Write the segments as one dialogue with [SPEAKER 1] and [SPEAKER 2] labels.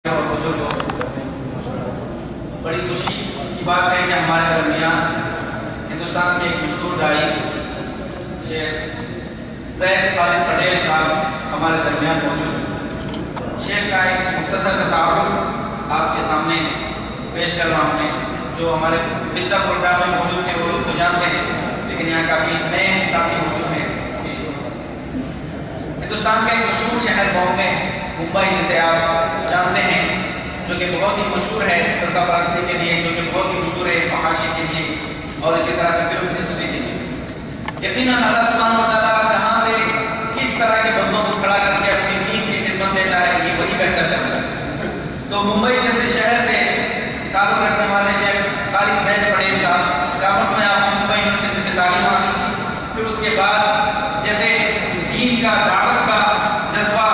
[SPEAKER 1] اور بزرگوں، بڑی خوشی کی بات ہے کہ ہمارے درمیان ہندوستان کے ایک مشہور داعی شیخ زید خالد پٹیل صاحب ہمارے درمیان موجود ہیں۔ شیخ کا ایک مختصر سا تعارف آپ کے سامنے پیش کر رہا ہوں میں، جو ہمارے پچھلا پروگرام میں موجود تھے وہ لوگ تو جانتے ہیں، لیکن یہاں کافی نئے ساتھی موجود ہیں اس کے لیے۔ ہندوستان کا ایک مشہور شہر بامبے، ممبئی جسے آپ جانتے ہیں، جو کہ بہت ہی مشہور ہے فرقہ پرستی کے لیے، جو کہ بہت ہی مشہور ہے فحاشی کے لیے اور اسی طرح سے فلم انڈسٹری کے لیے۔ یقیناً اللہ سبحانہ و تعالیٰ کہاں سے کس طرح کے بندوں کو کھڑا کر کے اپنی دین کی خدمت دیتا ہے، یہ وہی بہتر جانتا ہے۔ تو ممبئی جیسے شہر سے تعلق رکھنے والے شیخ خالد زید پٹیل صاحب، کامرس میں آپ نے ممبئی یونیورسٹی سے تعلیم حاصل کی، پھر اس کے بعد جیسے دین کا دعوت کا جذبہ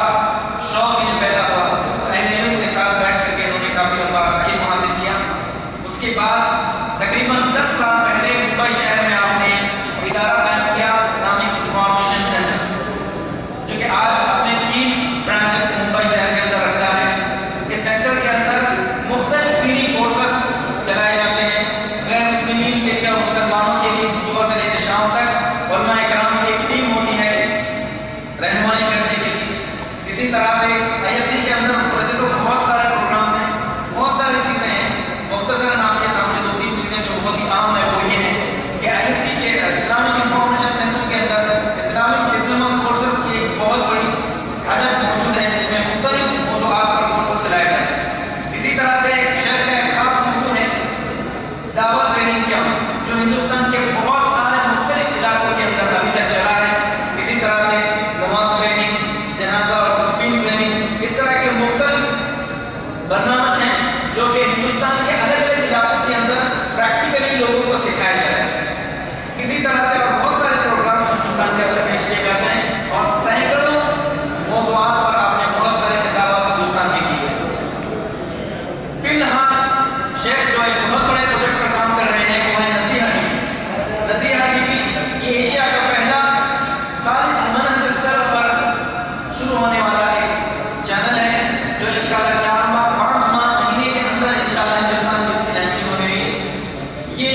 [SPEAKER 1] شوق انہیں پیدا ہوا، اہل علم کے ساتھ بیٹھ کر کے انہوں نے کافی عرصہ علم حاصل کیا۔ اس کے بعد تقریباً 10 سال پہلے ممبئی شہر میں آپ نے ادارہ قائم کیا، اسلامک انفارمیشن سینٹر، جو کہ آج اپنے 3 برانچز ممبئی شہر کے اندر رکھتا ہے۔ اس سینٹر کے اندر مختلف دینی کورسز چلائے جاتے ہیں، غیر مسلمین کے لیے اور مسلمانوں کے لیے صبح سے لے کر شام تک علماء کرام کی ایک ٹیم ہوتی ہے رہنمائی کرنے کے لیے۔ اسی طرح سے ISC کے اندر ویسے تو بہت سارے پروگرامز ہیں، بہت ساری چیزیں ہیں، مختصراً آپ کے سامنے 2-3 چیزیں جو بہت ہی عام ہے وہ یہ ہے کہ ISC کے اسلامک انفارمیشن سینٹر کے اندر اسلامک ڈپلومہ کورسز کی ایک بہت بڑی عدد موجود ہے، جس میں مختلف موضوعات پر کورسز چلائے جاتے ہیں۔ اسی طرح سے شیخ کا ایک خاص موضوع ہے دعوت ٹریننگ کیمپ، جو ہندوستان کے بہت سارے مختلف علاقوں کے اندر ابھی تک چلا ہے۔ اسی طرح سے نماز ٹریننگ، جنازہ اور تدفین ٹریننگ، اس طرح کے مختلف برنامج ہیں جو کہ ہندوستان کے الگ الگ علاقوں کے اندر پریکٹیکلی لوگوں کو سکھائے جاتے ہیں۔ اسی طرح سے اور بہت سارے پروگرامز ہندوستان کے اندر پیش کیے جاتے ہیں اور سینکڑوں موضوعات پر آپ نے بہت سارے خطابات ہندوستان میں کیے ہیں۔ فی الحال شیخ جو ایک بہت بڑے پروجیکٹ پر کام کر رہے ہیں وہ ہے نصیحہ ٹی وی۔ نصیحہ ٹی وی یہ ایشیا کا پہلا خالص منہج سلف پر شروع ہونے والا ایک چینل ہے، جو انشاءاللہ 5 ماہ مہینے کے اندر انشاءاللہ ہندوستان میں اس کی لانچنگ ہونے والی ہے۔ یہ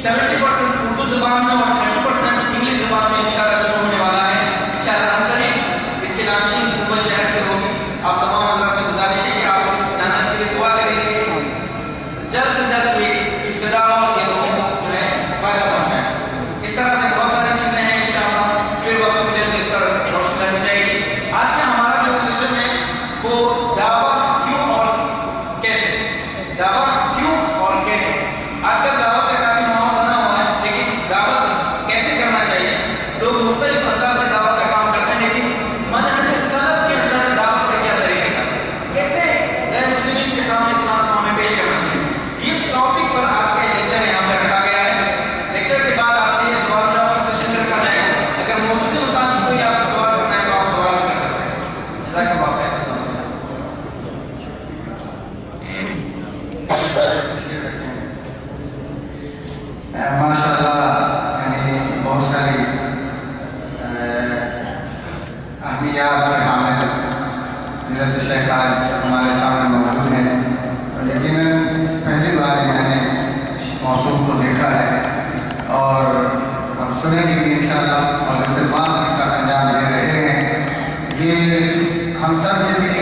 [SPEAKER 1] 70% اردو زبان میں اور 30% انگلش زبان میں انشاءاللہ شروع ہونے والا ہے۔ انشاءاللہ ہم کریں اس کی لانچنگ ممبئی شہر سے ہوگی۔ آپ تمام حضرات سے گزارش ہے کہ آپ اس چینل کے لیے دعا کریں گے، جلد سے جلد یہ اس کی ابتدا اور یہ لوگوں کو جو ہے فائدہ پہنچائے۔ اس طرح سے بہت ساری چیزیں ہیں، انشاءاللہ پھر وقت ملے تو اس پر روشنی ڈالی جائے گی۔ آج کا ہمارا جو سیشن ہے وہ دعوت کیوں اور کیسے، دعوت کیوں اور کیسے۔ آج کل دعوت کا کافی ماحول بنا ہوا ہے، لیکن دعوت کیسے کرنا چاہیے؟ لوگ مختلف انداز سے دعوت کا کام کرتے ہیں، لیکن منہج سلف کے اندر دعوت کا کیا طریقہ ہے، کیسے غیر مسلمین کے سامنے اسلام کو ہمیں پیش کرنا چاہیے، اس ٹاپک پر آج کا لیکچر یہاں پہ رکھا گیا ہے۔ لیکچر کے بعد آپ کے لیے سوال جواب کا سیشن رکھا جائے گا۔ اگر موضوع سے متعلق کوئی آپ سے سوال کرنا ہے تو آپ سوال بھی کر سکتے ہیں۔ جزاک اللہ خیر۔ السلام علیکم۔
[SPEAKER 2] ماشاء اللہ، یعنی بہت ساری اہمیات کے حامل حضرت شیخ آج ہمارے سامنے موجود ہیں، اور یقیناً پہلی بار میں نے موصوف کو دیکھا ہے اور ہم سنیں گے کہ انشاءاللہ اور خدمات کے ساتھ انجام دے رہے ہیں۔ یہ ہم سب کے لیے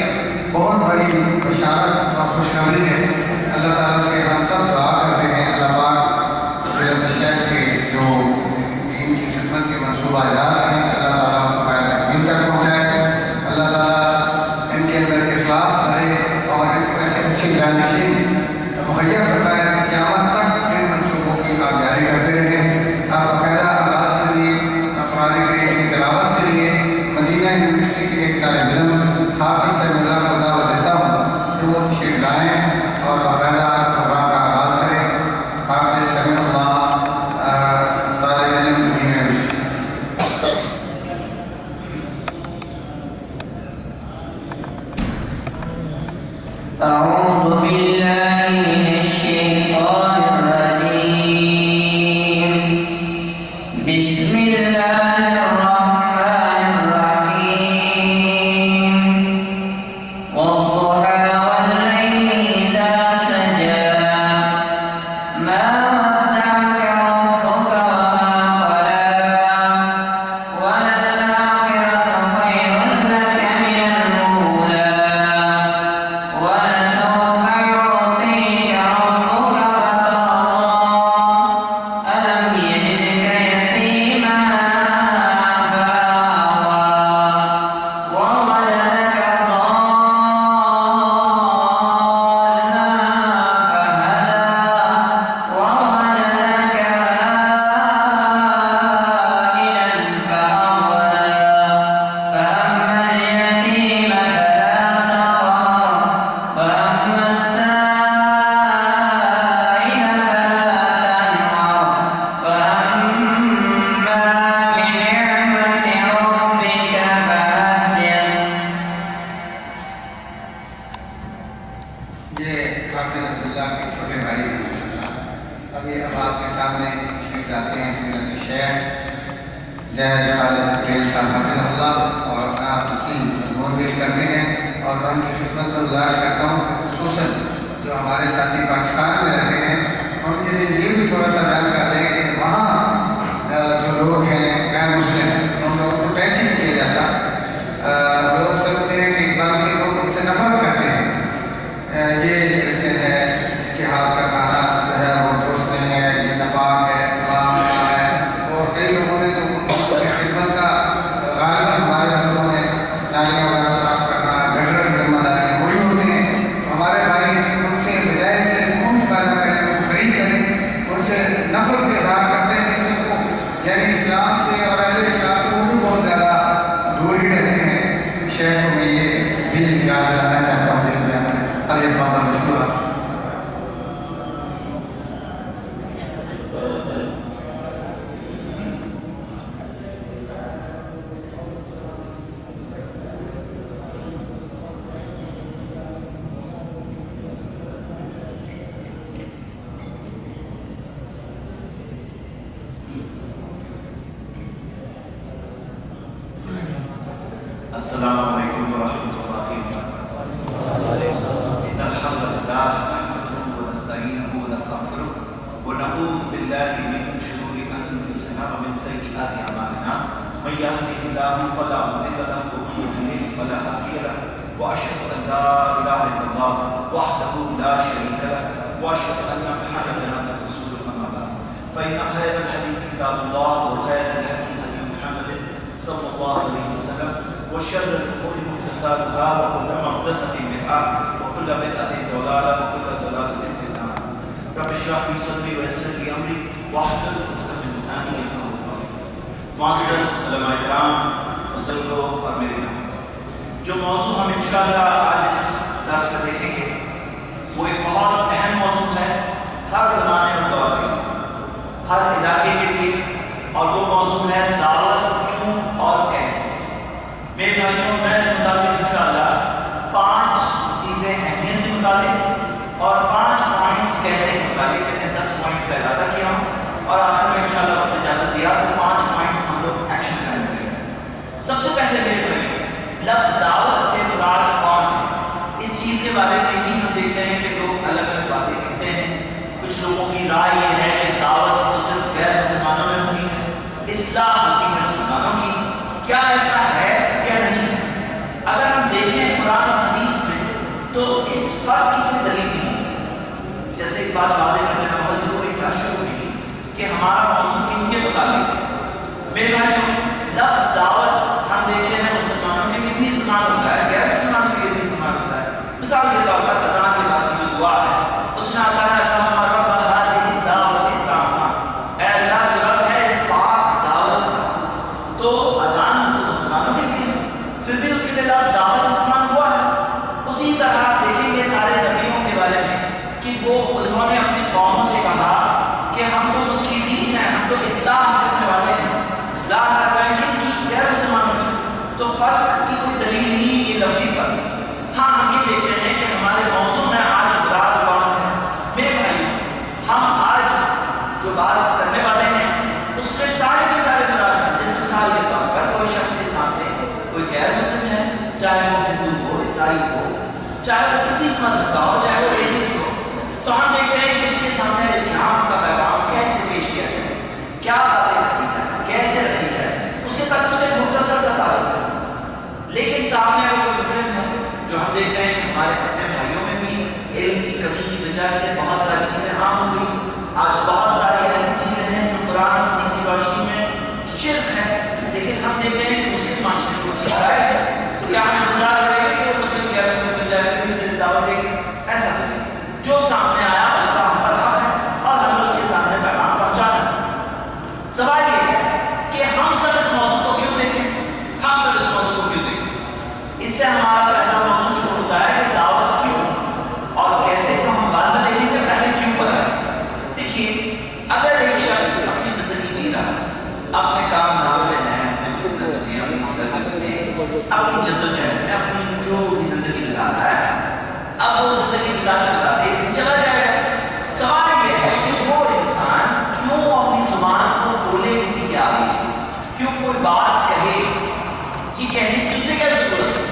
[SPEAKER 2] بہت بڑی بشارت اور خوشخبری ہے۔ اللہ تعالیٰ سے ہم سب دعا کرتے ہیں اللہ پاک حضرت شیخ کے جو دین کی خدمت کے منصوبہ جات ہیں، اللہ تعالیٰ ان کو قائم تکمیل تک پہنچائے۔ اللہ تعالیٰ ان کے اندر اخلاص بھرے اور ان کو ایسے اچھی جانشین مہیا فرمائے کہ قیامت تک ان منصوبوں کی آپ جاری کرتے رہیں۔ آپ باقاعدہ آغاز کے لیے قرآن کریم کی تلاوت کے لیے مدینہ یونیورسٹی کے ایک طالب علم حافظ سے اللہ کو دعوت دیتا ہوں کہ وہ تشریف لائیں اور باقاعدہ پروگرام کا آغاز کریں۔ حافظ سمیع اللہ، طالب علم مدینہ یونیورسٹی۔
[SPEAKER 3] أعوذ بالله من الشيطان الرجيم. بسم الله الرحمن الرحيم. والضحى والليل
[SPEAKER 2] یہ حافظ عبداللہ کے چھوٹے بھائی ہیں ماشاءاللہ. اب آپ کے سامنے تشریف لاتے ہیں فضیلت الشیخ زید خالد پٹیل صاحب حافظ اللہ اور اپنا اسی مضمون پیش کرتے ہیں. اور میں ان کی خدمت میں گزارش کرتا ہوں کہ خصوصاً جو ہمارے ساتھی پاکستان میں رہتے ہیں ان کے لیے یہ بھی تھوڑا سا بیان کر دیں کہ وہاں جو لوگ ہیں غیر مسلم ان لوگوں کو ٹیچ ہی نہیں کیا جاتا. لوگ سمجھتے ہیں کہ بلکہ لوگ ان سے نفرت کرتے ہیں. یہ کرسچن ہے، اس کے ہاتھ کا کھانا جو ہے وہ درست نہیں ہے، یہ ناپاک ہے، فلاں ہے. اور کئی لوگوں نے تو ان کی خدمت کا غالباً ہمارے ملکوں میں نالیاں وغیرہ صاف کرنا گٹر کی ذمہ داری وہی ہوتے ہیں. تو ہمارے بھائی ان سے بجائے سے خون سے پیدا کریں، ان کو قریب کریں، ان سے نفرت کا اظہار کرتے ہیں جس کو یعنی اسلام سے اور اہل اسلام سے وہ بھی بہت زیادہ دور ہی رہتے ہیں. شہر کو میں یہ بھی یاد رکھنا چاہتا ہوں. جیسے علیہ فاضل مشکورہ.
[SPEAKER 4] السلام علیکم ورحمۃ اللہ وبرکاتہ. ان الحمد للہ نحمده ونستعینه ونستغفره ونعوذ باللہ من شرور انفسنا ومن سیئات اعمالنا. من یهده الله فلا مضل له ومن یضلل فلا هادی له. واشهد ان لا اله الا الله وحده لا شريك له واشهد ان محمدا عبده ورسوله. اما بعد فان خير الحديث كتاب الله وخير الهدي هدي محمد صلى الله عليه وسلم وشر الأمور محدثاتها وكل محدثة بدعة وكل بدعة ضلالة وكل ضلالة في النار. رب اشرح لي صدري ويسر لي أمري واحلل عقدة من لساني يفقهوا قولي. معزز علماء کرام، بزرگوں اور میرے بھائیوں، جو موضوع ہم انشاءاللہ آج اس درس میں دیکھیں گے وہ ایک بہت اہم موضوع ہے ہر زمانے اور دور کے لیے، ہر علاقے کے لیے، اور وہ موضوع ہے دعوت کیوں اور کیسے. میرے بھائیوں، میں اس مطابق انشاءاللہ 5 چیزیں اہمیت کے متعلق اور 5 پوائنٹس کیسے کے متعلق، میں نے 10 پوائنٹس کا ارادہ کیا ہوں اور آخر میں انشاءاللہ وقت اجازت دیا تو 5 پوائنٹس ہم لوگ ایکشن کریں گے. سب سے پہلے میرے بھائیوں، لفظ دعوت سے مراد کون ہے؟ اس چیز کے بارے میں بھی ہم دیکھتے ہیں کہ لوگ الگ الگ باتیں کہتے ہیں. کچھ لوگوں کی رائے یہ ہے کہ دعوت تو صرف غیر مسلمانوں میں ہوتی ہے، اصلاح ہوتی ہے مسلمانوں کی. کیا ایسا ہے یا نہیں؟ اگر ہم دیکھیں قرآن و حدیث میں تو اس فرق کی کوئی دلیل نہیں. جیسے ایک بات واضح کر دینا بہت ضروری تھا شروع میں کہ ہمارا موضوع کن کے متعلق ہے. میرے بھائیوں، لفظ دعوت ہم دیکھتے ہیں مسلمانوں کے لیے بھی استعمال ہوتا ہے، غیر مسلمانوں کے لیے بھی استعمال ہوتا ہے. مثال کے طور پر اذان کے بعد کی جو دعا ہے اس میں آتا ہے اللہم رب ہذہ الدعوۃ التامہ، اے اللہ جو رب ہے اس پاک دعوت کا. تو اذان تو مسلمانوں کے لیے پھر بھی اس کے لیے لفظ دعوت استعمال ہوا ہے. اسی طرح دیکھیں گے سارے نبیوں کے بارے میں کہ وہ انہوں نے اپنی قوموں سے کہا کہ ہم تو مسلمین ہیں، ہم تو اصلاح کرنے والے ہیں. اصلاح کر رہے ہیں کن کی؟ غیر مسلمانوں کی. تو فرق کی کوئی دلیل نہیں، یہ لفظی فرق. ہاں ہم یہ دیکھتے ہیں کہ ہمارے موضوع میں آج مراد کون ہے. میرے بھائی، ہم آج جو بات کرنے والے ہیں اس میں سارے کے سارے مراد ہیں. جیسے مثال کے طور پر کوئی شخص کے سامنے کوئی غیر مسلم ہے، چاہے وہ ہندو ہو، عیسائی ہو، چاہے وہ کسی مذہب کا ہو، چاہے وہ ایتھیسٹ ہو، تو ہم دیکھتے ہیں کہ اس کے سامنے اسلام کا پیغام کیسے پیش کیا جائے، کیا باتیں رکھی جائیں، کیسے رکھی جائے، اس کے تک اسے مختصر سا تعارف ہے. لیکن سامنے وہ کوئی مسلم ہے جو ہم دیکھتے ہیں کہ ہمارے اپنے بھائیوں میں بھی علم کی کمی کی وجہ سے بہت ساری چیزیں عام ہو گئی. آج بہت ساری ایسی چیزیں ہیں جو قرآن اور حدیث کی روشنی میں شرک ہے، لیکن ہم دیکھتے ہیں کہ مسلم معاشرے کو چیز رائج ہے. تو کیا ہم انتظار کریں گے کہ وہ مسلم غیر مسلم بن جائے پھر اسے دعوت دے گے؟ ایسا نہیں. جو سامنے آیا اس کا ہم پر حق ہے اور ہمیں اس کے سامنے پیغام پہنچانا ہے. سوال یہ ہے کہ ہم سب اس موضوع کو کیوں دیکھیں؟ ہم سب اس موضوع کو کیوں دیکھیں؟ اس سے ہمارا پہلا موضوع شروع ہوتا ہے کہ دعوت کیوں اور کیسے. تو ہم بعد میں دیکھیں گے، پہلے کیوں پر ہے. دیکھیے، بتاتے بتاتے ایک دن چلا جائے گا. سوال یہ ہے کہ وہ انسان کیوں اپنی زبان کو کھولے کسی کے آگے, کیوں کوئی بات کہے, یہ کہنے کی اسے کیا ضرورت ہے؟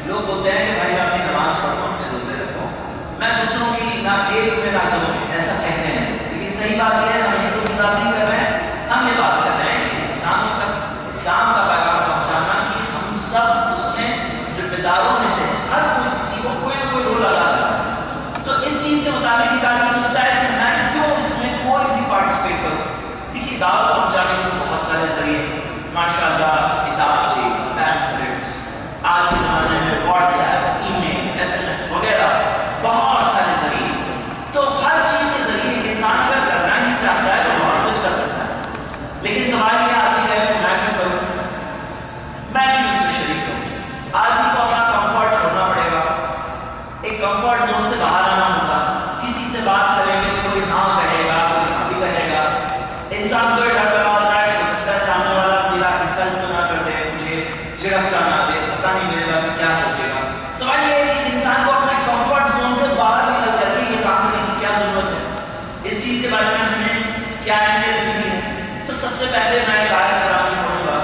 [SPEAKER 4] لوگ بولتے ہیں کہ بھائی میں اپنی نماز پڑھتا ہوں, اپنے روزے رکھتا ہوں, میں دوسروں کی نہ ایک میں نہ دو میں, ایسا کہتے ہیں. لیکن صحیح بات یہ ہے, ہم ایک بات نہیں کر رہے ہیں, ہم یہ بات کر رہے ہیں کہ انسانوں تک اسلام کا پیغام پہنچانا کہ ہم سب اس میں ذمہ داروں میں سے ہر کوئی کسی کو کوئی نہ کوئی رول ادا کرتا ہے. تو اس چیز کے متعلق ایک آدمی سوچتا ہے کہ میں کیوں اس میں کوئی بھی پارٹیسپیٹ کروں. دیکھیے دعوت پہنچانے کے بہت سارے ذریعے ماشاء اللہ, کتابچے, پیمفلیٹس, آج کے زمانے میں واٹس ایپ, ای میل, ایس ایم ایس وغیرہ بہت سارے ذریعے. تو ہر چیز کے ذریعے ایک انسان اگر کرنا ہی چاہتا ہے تو بہت کچھ کر سکتا ہے. لیکن سوال یہ آدمی کہے کہ میں کیوں کروں, میں کیوں اس میں شریک کروں. آدمی کو اپنا کمفرٹ چھوڑنا پڑے گا, ایک کمفرٹ زون سے باہر آنا ہوگا. کسی سے بات کریں گے تو کوئی ہاں کہے گا, کوئی ہاں بھی کہے گا. انسان کو ڈر لگا ہوتا ہے کہ ہو سکتا ہے سامنے والا میرا انسلٹ تو نہ کر دے, مجھے جھڑکتا نہ دے, پتہ نہیں میرے بارے میں کیا سوچے گا. سوال یہ ہے کہ انسان کو اپنے کمفرٹ زون سے باہر نکل کر کے یہ کام کرنے کی کیا ضرورت ہے, اس چیز کے بارے میں ہمیں کیا اہمیت ملی ہے. تو سب سے پہلے میں ایک آیت قرآن کی پڑھوں گا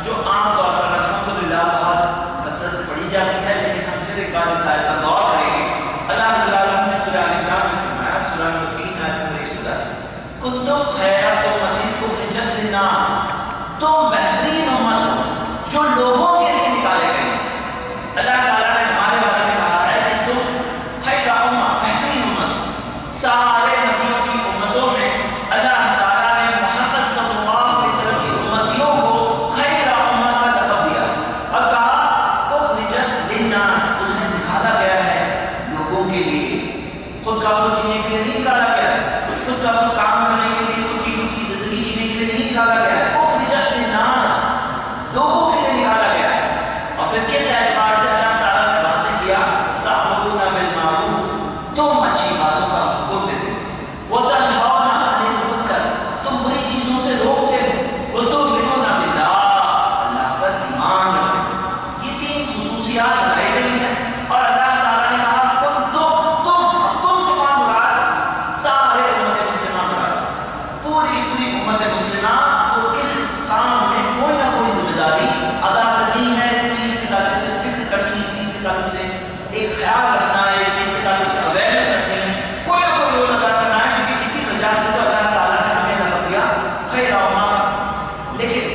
[SPEAKER 4] جو عام طور پر الحمدللہ بہت کثرت سے پڑھی جاتی ہے, لیکن ہم پھر ایک بار اس آیت پر غور کریں گے. اللہ رب العالمین نے سورہ آل عمران میں فرمایا, سورہ نمبر 3 آیت نمبر 110, کنتم خیر امۃ اخرجت للناس, تم بہترین امت ہو جو لوگوں کے لیے نکالے گئے. اللہ تعالیٰ نے ہمارے بارے میں کہا ہے کہ تم خیر امہ, بہترین امت ہو. سارے نبیوں کی امتوں میں اللہ تعالیٰ نے محمد صلی اللہ علیہ وسلم کی امتیوں کو خیر امہ کا لقب دیا اور کہا اخرجت للناس, انہیں نکالا گیا ہے لوگوں کے لیے. خود کا خود جینے کے لیے نہیں نکالا گیا ہے, خود کا خود کام کرنے کے لیے, خود کی زندگی جینے کے لیے نہیں نکالا گیا ہے. اخرجت للناس, لوگوں کے لیے نکالا گیا ہے. اور پھر کس اعتبار سے اللہ تعالیٰ نے واضح کیا, تأمرون بالمعروف, تم اچھی باتوں کا حکم دیتے ہو, وتنہون عن المنکر, تم بری چیزوں سے روکتے ہو, وتؤمنون باللہ, اللہ پر ایمان رکھتے ہو. یہ تین خصوصیات بتائی گئی ہیں اور اللہ تعالیٰ نے کہا تم سے کون مراد, سارے امت مسلمہ مراد. پوری پوری امت مسلمہ کو اس کام میں کوئی نہ کوئی ذمہ داری ادا کرنی ہے. اس چیز کے تعلق سے فکر کرنی, اس چیز کے تعلق سے ایک خیال رکھنا ہے, اس چیز کے تعلق سے اویئرنیس رکھنی ہے, کوئی نہ کوئی رول ادا کرنا ہے, کیونکہ اسی وجہ سے تو اللہ تعالیٰ نے ہمیں لقب دیا خیر امہ. لیکن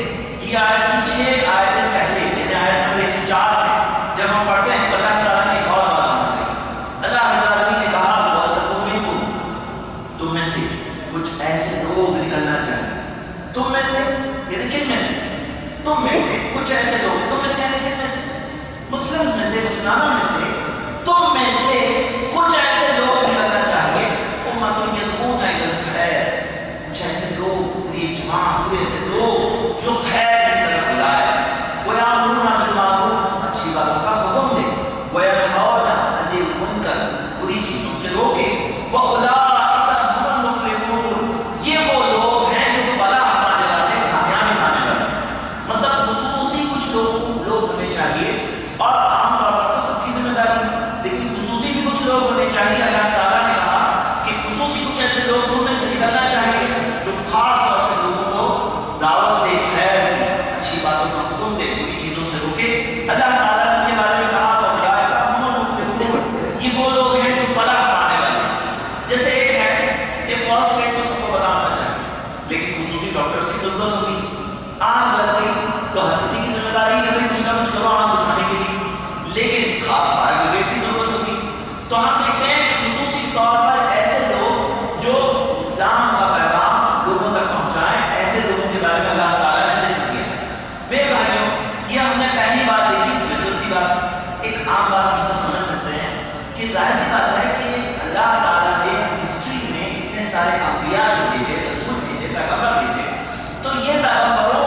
[SPEAKER 4] یہ آیت کی 6 آیتیں پہلے, یعنی آیت نمبر 104 میں جب ہم پڑھتے ہیں تو اللہ تعالیٰ نے ایک اور بات فرما دی. اللہ رب العالمین نے کہا وَلْتَكُن مِنْكُمْ, تم میں سے کچھ ایسے لوگ نکلنا چاہیے. تم میں سے یعنی کن میں سے, تم میں سے کچھ ایسے لوگ, تم میں سے یعنی کن میں سے, مسلمز میں سے, مسلمانوں میں سے, تم میں سے کچھ ایسے لوگ نکلنا چاہیے. امۃ یدعون الی الخیر, کچھ ایسے لوگ, پوری جماعت, پورے ایسے لوگ جو خیر کی طرف بلائے, ویامرون بالمعروف, اچھی باتوں کا حکم دے, وینہون عن المنکر, بری چیزوں سے روکے, واولئک هم المفلحون, یہ وہ لوگ ہیں جو فلاح پانے والے, کامیابی پانے والے. مطلب خصوصی کچھ لوگ ہونے چاہیے, اور عام طور پر تو سب کی ذمہ داری, لیکن خصوصی بھی کچھ لوگ ہونے چاہیے. اللہ تعالیٰ نے کہا کہ خصوصی کچھ ایسے لوگ ان میں سے نکلنا چاہیے جو خاص طور سے لوگوں کو دعوت دے, خیر کی, اچھی باتوں کا حکم دے, بری چیزوں سے روکے. اللہ تعالیٰ نے کے بارے میں کہا واولئک هم المفلحون, یہ وہ لوگ ہیں جو فلاح پانے والے ہیں. جیسے ایک ہے کہ فرسٹ ایڈ تو سب کو پتا ہونا چاہیے, لیکن خصوصی ڈاکٹرز کی ضرورت ہوتی. آگ لگ گئی تو ہر کسی کی ذمہ داری ہے کہ کچھ نہ کچھ کرو آگ بجھانے کے لیے, لیکن خاص فائر بریگیڈ کی ضرورت ہوتی. تو ہم کہتے ہیں کہ خصوصی طور پر ایسے لوگ جو اسلام کا پیغام لوگوں تک پہنچائیں, ایسے لوگوں کے بارے میں اللہ تعالیٰ نے ذکر کیا. میرے بھائیوں, یہ ہم نے پہلی بات دیکھی, جنرل سی بات, ایک عام بات ہم سب سمجھ سکتے ہیں کہ ظاہر سی بات ہے کہ اللہ تعالیٰ نے ہسٹری میں اتنے سارے انبیاء جو بھیجے, رسول بھیجے, پیغمبر بھیجے, تو یہ پیغمبروں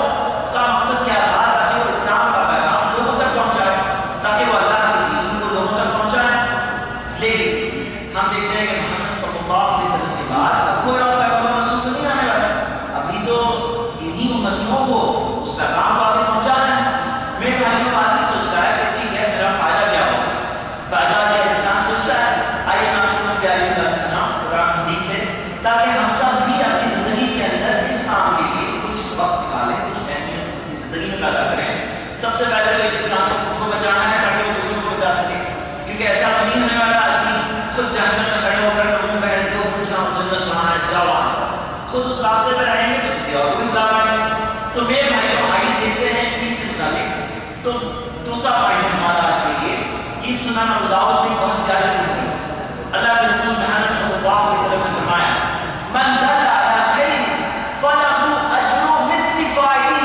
[SPEAKER 4] کا مقصد کیا تھا, تاکہ وہ اسلام کا پیغام لوگوں تک پہنچائے, تاکہ وہ اللہ کے دین کو لوگوں تک پہنچائے. لیکن ہم دیکھتے ہیں کہ محمد صلی اللہ علیہ وسلم کے بعد اب کوئی اور پیغمبر رسول تو نہیں آنے والا, ابھی تو انہی امتیوں کو اس پیغام کو آگے پہنچانا ہے. میرے بھائیوں, آدمی سوچ رہا ہے کہ ٹھیک ہے میرا فائدہ کیا ہوگا, فائدہ کیا, انسان سوچتا ہے آئیے میں آپ کو کچھ نبی علیہ السلام قرآن حدیث سے، تاکہ ہم سب بھی اپنی زندگی کے اندر اس کام کے لیے کچھ وقت نکالیں، کچھ اہمیت اپنی زندگی میں پیدا کریں۔ سب سے پہلے تو ایک انسان کو خود کو بچانا ہے تاکہ وہ دوسروں کو بچا سکے، کیونکہ ایسا نہیں ہونے والا آدمی خود جہنم میں کھڑے ہو کر لوگوں کا ہیڈ کو پوچھنا جنت کہاں ہے، جاؤ وہاں، خود اس راستے پہ رہیں گے تو کسی اور کو بھی بلا پائیں گے۔ تو میرے بھائیوں آئیے دیکھتے ہیں اس چیز کے متعلق۔ تو دوسرا پوائنٹ ہمارا آج کے لیے یہ سنن ابو داؤد میں بہت پیارے سے حدیث ہے۔ اللہ کے رسول محمد صلی اللہ علیہ وسلم نے فرمایا من دل علی خیر فلہ اجر مثل فاعلہ،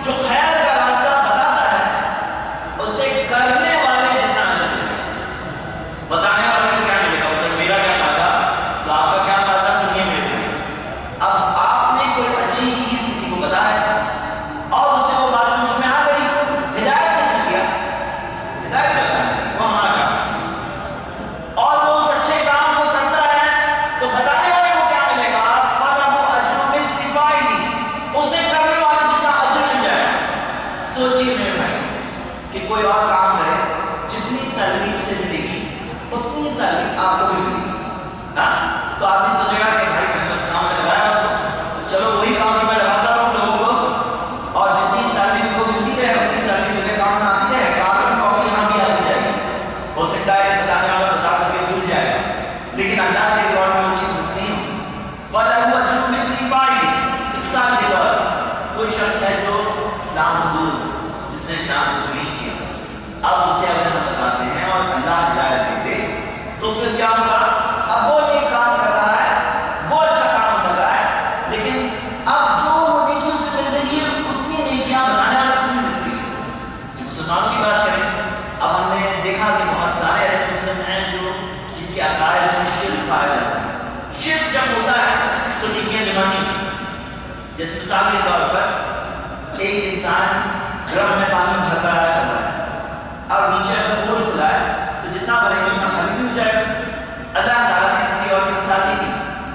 [SPEAKER 4] جو خیر کا راستہ بتاتا ہے اسے کرنے والے جتنا اجر ملے گا۔ بتانے والے کو کیا ملے گا؟ مطلب میرا کیا فائدہ تو آپ کا کیا فائدہ، سنیے میرے۔ اب آپ نے کوئی اچھی چیز کسی کو بتایا اور اسے وہ بات سمجھ میں آ گئی، ہدایت کس نے کیا؟ ہدایت کرتا ہے، وہ ہمارا کام ہے۔ اور وہ اس اچھے کام کو کرتا ہے تو بتانے والے کو کیا ملے گا؟ فَلَهُ أَجْرٌ مِثْلِ فَاعِلِهِ، اسے کرنے والے جتنا اجر مل جائے گا۔ سوچیے میرے بھائی کہ کوئی اور کام کرے، جتنی سیلری اسے ملے گی اتنی سیلری آپ کو بھی ملے گی، ہاں؟ تو آدمی سوچے گا کہ بھائی میں نے اس کام میں لگایا اس کو، چلو وہی کام میں لگاتا رہوں لوگوں کو، اور جتنی سیلری ان کو ملتی ہے اتنی سیلری میرے کام میں آتی ہے، کاربن کاپی یہاں بھی آتی جائے گی۔ ہو سکتا ہے کہ بتانے والا بتا کر کے بھول جائے گا، لیکن اللہ کے ریکارڈ میں وہ چیز مس نہیں ہوتی۔ فَلَهُ أَجْرٌ مِثْلِ فَاعِلِهِ، مثال کے طور پر کوئی شخص ہے جو اسلام سے دور، جس نے اسلام کو قبول کیا، اب اسے اگر ہم بتاتے ہیں اور اللہ ہدایت دیتے تو پھر کیا ہوگا؟ اب وہ ایک کام کر رہا ہے، وہ اچھا کام کر رہا ہے، لیکن اب جو وہ نیکی اسے مل رہی ہے اتنی نیکیاں بتانے والے کو نہیں مل رہی۔ جب مسلمانوں کی بات کریں، اب ہم نے دیکھا کہ بہت سارے ایسے مسلم ہیں جو جن کے عقائد سے شرک پایا جاتا ہے۔ شرک جب ہوتا ہے تو نیکیاں جمع نہیں ہوتی۔ جیسے مثال کے طور پر ایک انسان ڈرم میں پانی بھر رہا ہے، اب نیچے اگر ہول کھلا ہے تو جتنا بھرے گا اتنا خالی بھی ہو جائے گا۔ اللہ تعالیٰ نے کسی اور کی مثال نہیں دی،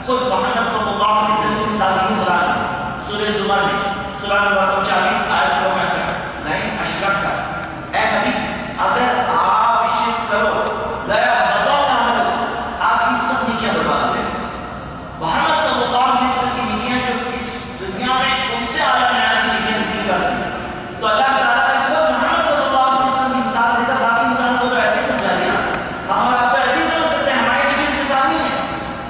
[SPEAKER 4] خود محمد صلی اللہ علیہ وسلم کی مثال دی قرآن میں، سورہ زمر میں، سورہ نمبر 39 آیت نمبر 65، نہیں اشرک کا، اے نبی اگر آپ شرک کرو لَيَحْبَطَنَّ عَمَلُكُمْ، آپ کی سب نیکیاں برباد ہو جائیں گی۔ محمد صلی اللہ علیہ وسلم کی نیکیاں جو اس دنیا میں ان سے اعلیٰ معیار کی نیکیاں نصیب کر سکتی، تو اللہ تعالیٰ نے خود محمد صلی اللہ علیہ وسلم کی مثال دے کر باقی انسان کو تو ایسے ہی سمجھا دیا۔ ہم اور آپ تو ایسے ہی سمجھ سکتے ہیں، ہماری نیکیوں کی مثال نہیں ہے،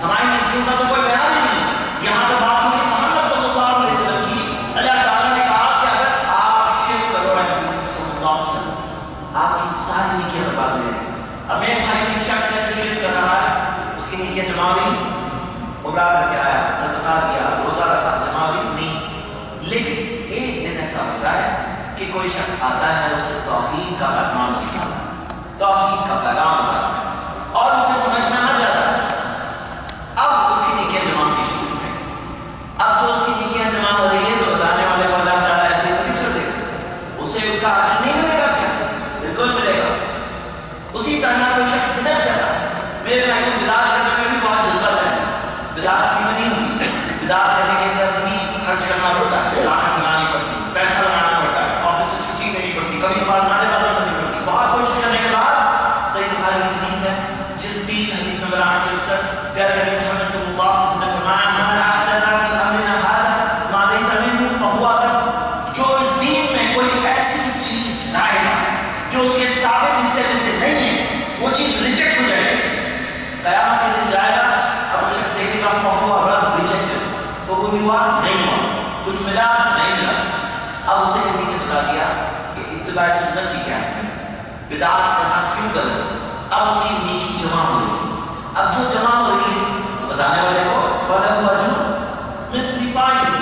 [SPEAKER 4] ہماری نیکیوں کا تو کوئی بیان ہی نہیں ہے۔ یہاں پر بات ہوئی محمد صلی اللہ علیہ وسلم کی۔ اللہ تعالیٰ نے کہا کہ اگر آپ شرک کرو اے نبی صلی اللہ علیہ وسلم، آپ کی ساری نیکیاں برباد ہو جائیں گی۔ اب میرے بھائی ایک شخص ہے جو شرک کر رہا ہے، اس کی نیکیاں جمع ہو گئی، عمرہ کر کے آیا، صدقہ دیا، روزہ رکھا، جمع ہو گئی نہیں۔ لیکن ایک دن ایسا ہوتا ہے کہ کوئی شخص آتا ہے، اسے توحید کا پیغام سکھاتا ہے، توحید کا پیغام بتاتا ہے اور اسے سمجھ میں آ جاتا ہے، اب اس کی نیکیاں جمع ہونی شروع ہیں۔ اب جو اس کی نیکیاں جمع ہو رہی ہے تو بتانے والے کو اللہ تعالیٰ ایسے ہی نہیں چھوڑ دے گا، اسے اس کا اجر نہیں ملے گا، کیا بالکل ملے گا۔ اسی طرح کوئی شخص بدعت کرتا ہے، میرے بھائی کو بدعت کرنے میں بھی بہت جذبہ چاہیے، بدعت بھی نہیں ہوتی، بدعت کرنے کے اندر بھی خرچ کرنا پڑتا ہے، لاگت لگانی پڑتی ہے، پیسہ لگانا پڑتا ہے، آفس سے چھٹی لینی پڑتی، کبھی کبھار نعرے بازی کرنی پڑتی، بہت کوشش کرنے کے بعد صحیح بخاری کی حدیث ہے، جلد 3 حدیث نمبر 861، پیارے نبی محمد صلی اللہ علیہ وسلم نے فرمایا من احدث فی امرنا ھذا ما لیس منہ فہو رد، جو اس دین میں کوئی ایسی چیز لائے گا جو اس کے ثابت حصے میں سے نہیں ہے، وہ چیز ریجیکٹ ہو جائے گی۔ قیامت کے دن جائے گا، اب وہ شخص دیکھے گا فہو رد، ریجیکٹڈ، قبول ہوا نہیں ہوا، کچھ ملا نہیں ملا۔ اب اسے کسی نے بتا دیا کہ اتباع سنت کی کیا ہے، بدعت کرنا کیوں غلط ہے۔ اب اس کی نیکی جمع ہو رہی ہے، اب جو جمع ہو رہی ہے تو بتانے والے کو فَلَهُ أَجْرٌ مِثْلِ فَاعِلِهِ۔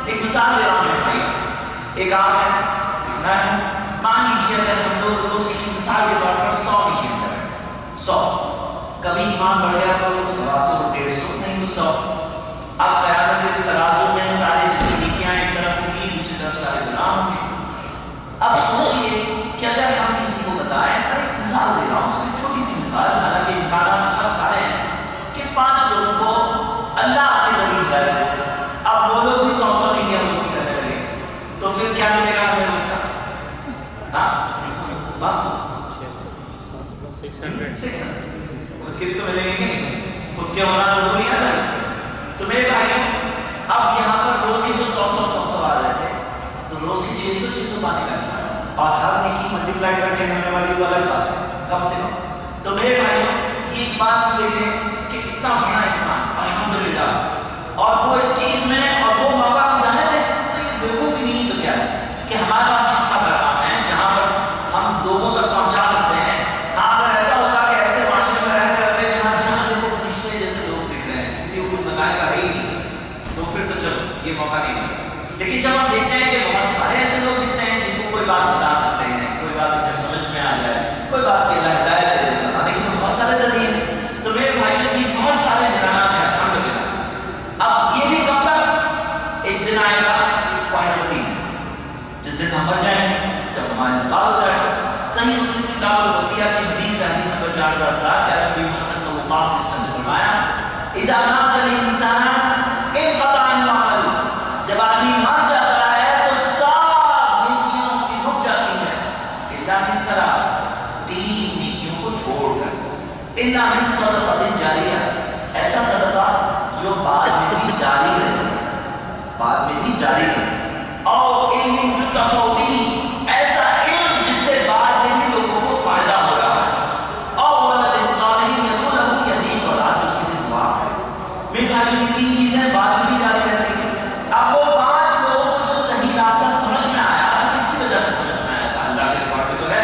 [SPEAKER 4] ایک مثال دے رہا ہوں بھائی، ایک آپ ہے، ایک میں ہوں، مان لیجیے اگر ہم لوگ اس کی مثال کے طور پر 100 نیکیاں کریں، 100، کبھی ایمان بڑھ گیا تو 100 150 نہیں تو 100۔ اب قیامت کے ترازو میں سارے جتنی نیکیاں ایک طرف ہوں گی، دوسری طرف سارے گناہ ہوں گے۔ اب سوچئے کہ اگر ہم کسی کو بتائیں، ارے مثال دے رہا ہوں، اس کی چھوٹی سی مثال، حالانکہ امکانات بہت سارے ہیں، کہ 5 لوگوں کو اللہ اپنے ذریعے ہدایت دے، اب وہ لوگ بھی 100 نیکیاں روز کی کرنے لگے، تو پھر کیا ملے گا ہمیں اس کا؟ ہاں 500 600 خود کے بھی تو ملیں گے کہ نہیں؟ کے ہونا ضروری ہے بھائی. تو میرے بھائیوں اب یہاں پر روز کی جو 100 آ رہے تھے تو روز کی 600 پانی لگنا اور ہر نیکی ملٹیپلائی کر کے ہونے والی وہ الگ بات ہے کم سے کم. تو میرے بھائیوں یہ ایک بات ہم دیکھیں کہ اتنا بڑا ایمان الحمدللہ اور وہ اس چیز میں اور وہ موقع ہم جانے تھے تو یہ بیوقوفی نہیں تو کیا ہے کہ ہمارے پاس حق کا پیغام ہے جہاں پر ہم لوگوں تک پہنچا سکتے ہیں. ہاں اگر ایسا ہوتا کہ ایسے معاشرے میں رہ کرتے جہاں دیکھو فرشتے جیسے لوگ دکھ رہے ہیں کسی کو بتانے کا ہے ہی نہیں تو پھر تو چلو یہ موقع نہیں ملا. لیکن جب ہم دیکھتے ہیں کہ بہت سارے ایسے لوگ دکھتے ہیں جن کو کوئی بات بتا سکتے ہیں کوئی بات انہیں سمجھ میں آ جائے کوئی بات کی اللہ ہدایت دے دے بتانے کے تو بہت سارے ذریعے ہیں. تو میرے بھائیوں کی بہت سارے امکانات ہیں الحمدللہ. اب یہ بھی کب تک ایک دن آئے گا پوائنٹ نمبر 3 جس دن ہم مر جائیں جب ہمارا انتقال ہو جائے گا. صحیح مسلم کتاب الوصیہ کی حدیث ہے حدیث نمبر 4007 کہ نبی محمد صلی اللہ علیہ وسلم نے فرمایا اذا مات الانسان انقطع عنه عمل. جب آدمی مر جاتا ہے تو سب نیکیاں اس کی رک جاتی ہیں الا من ثلاث 3 نیکیوں کو چھوڑ کر الا من صدقۃ جاریہ ایسا صدقہ جو بعد میں بھی جاری رہے اور علم ینتفع به ایسا علم جس سے بعد میں بھی لوگوں کو فائدہ ہو رہا ہے اور ولد صالح یدعو له یتیم اور آج اس کی دعا ہے. میرے بھائی یہ 3 چیزیں بعد میں بھی جاری رہتی ہیں. اب وہ 5 لوگوں کو جو صحیح راستہ سمجھ میں آیا تو کس کی وجہ سے سمجھ میں آیا تھا اللہ کے ریکارڈ میں تو ہے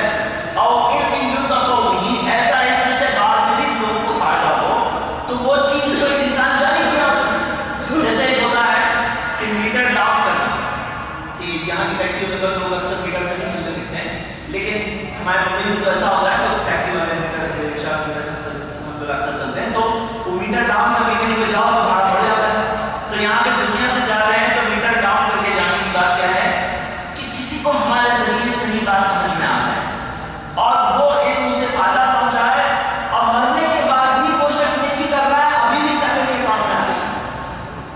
[SPEAKER 4] اور علم ینتفع به ایسا علم جس سے بعد میں بھی لوگوں کو فائدہ ہو تو وہ چیز جو ایک انسان جاری کیا اس نے. جیسے ایک ہوتا ہے کہ میٹر ڈاؤن کرنا کہ یہاں کی ٹیکسی میں تو لوگ اکثر میٹر سے نہیں چلتے دکھتے ہیں لیکن ہمارے ممبئی میں تو ایسا ہوتا ہے کہ ٹیکسی والے میٹر سے رکشا میٹر سے ہم لوگ اکثر چلتے ہیں تو وہ میٹر ڈاؤن کر کے کہیں پہ جاؤ تو بھاڑا بڑھ جاتا ہے. تو یہاں پہ دنیا سے جا رہے ہیں تو میٹر ڈاؤن کر کے جانے کی بات کیا ہے کہ کسی کو ہمارے ذریعے صحیح بات سمجھ میں آ جائے اور وہ علم اسے فائدہ پہنچائے اور مرنے کے بعد بھی وہ شخص نیکی کر رہا ہے ابھی بھی سیلری اکاؤنٹ میں آ رہی ہے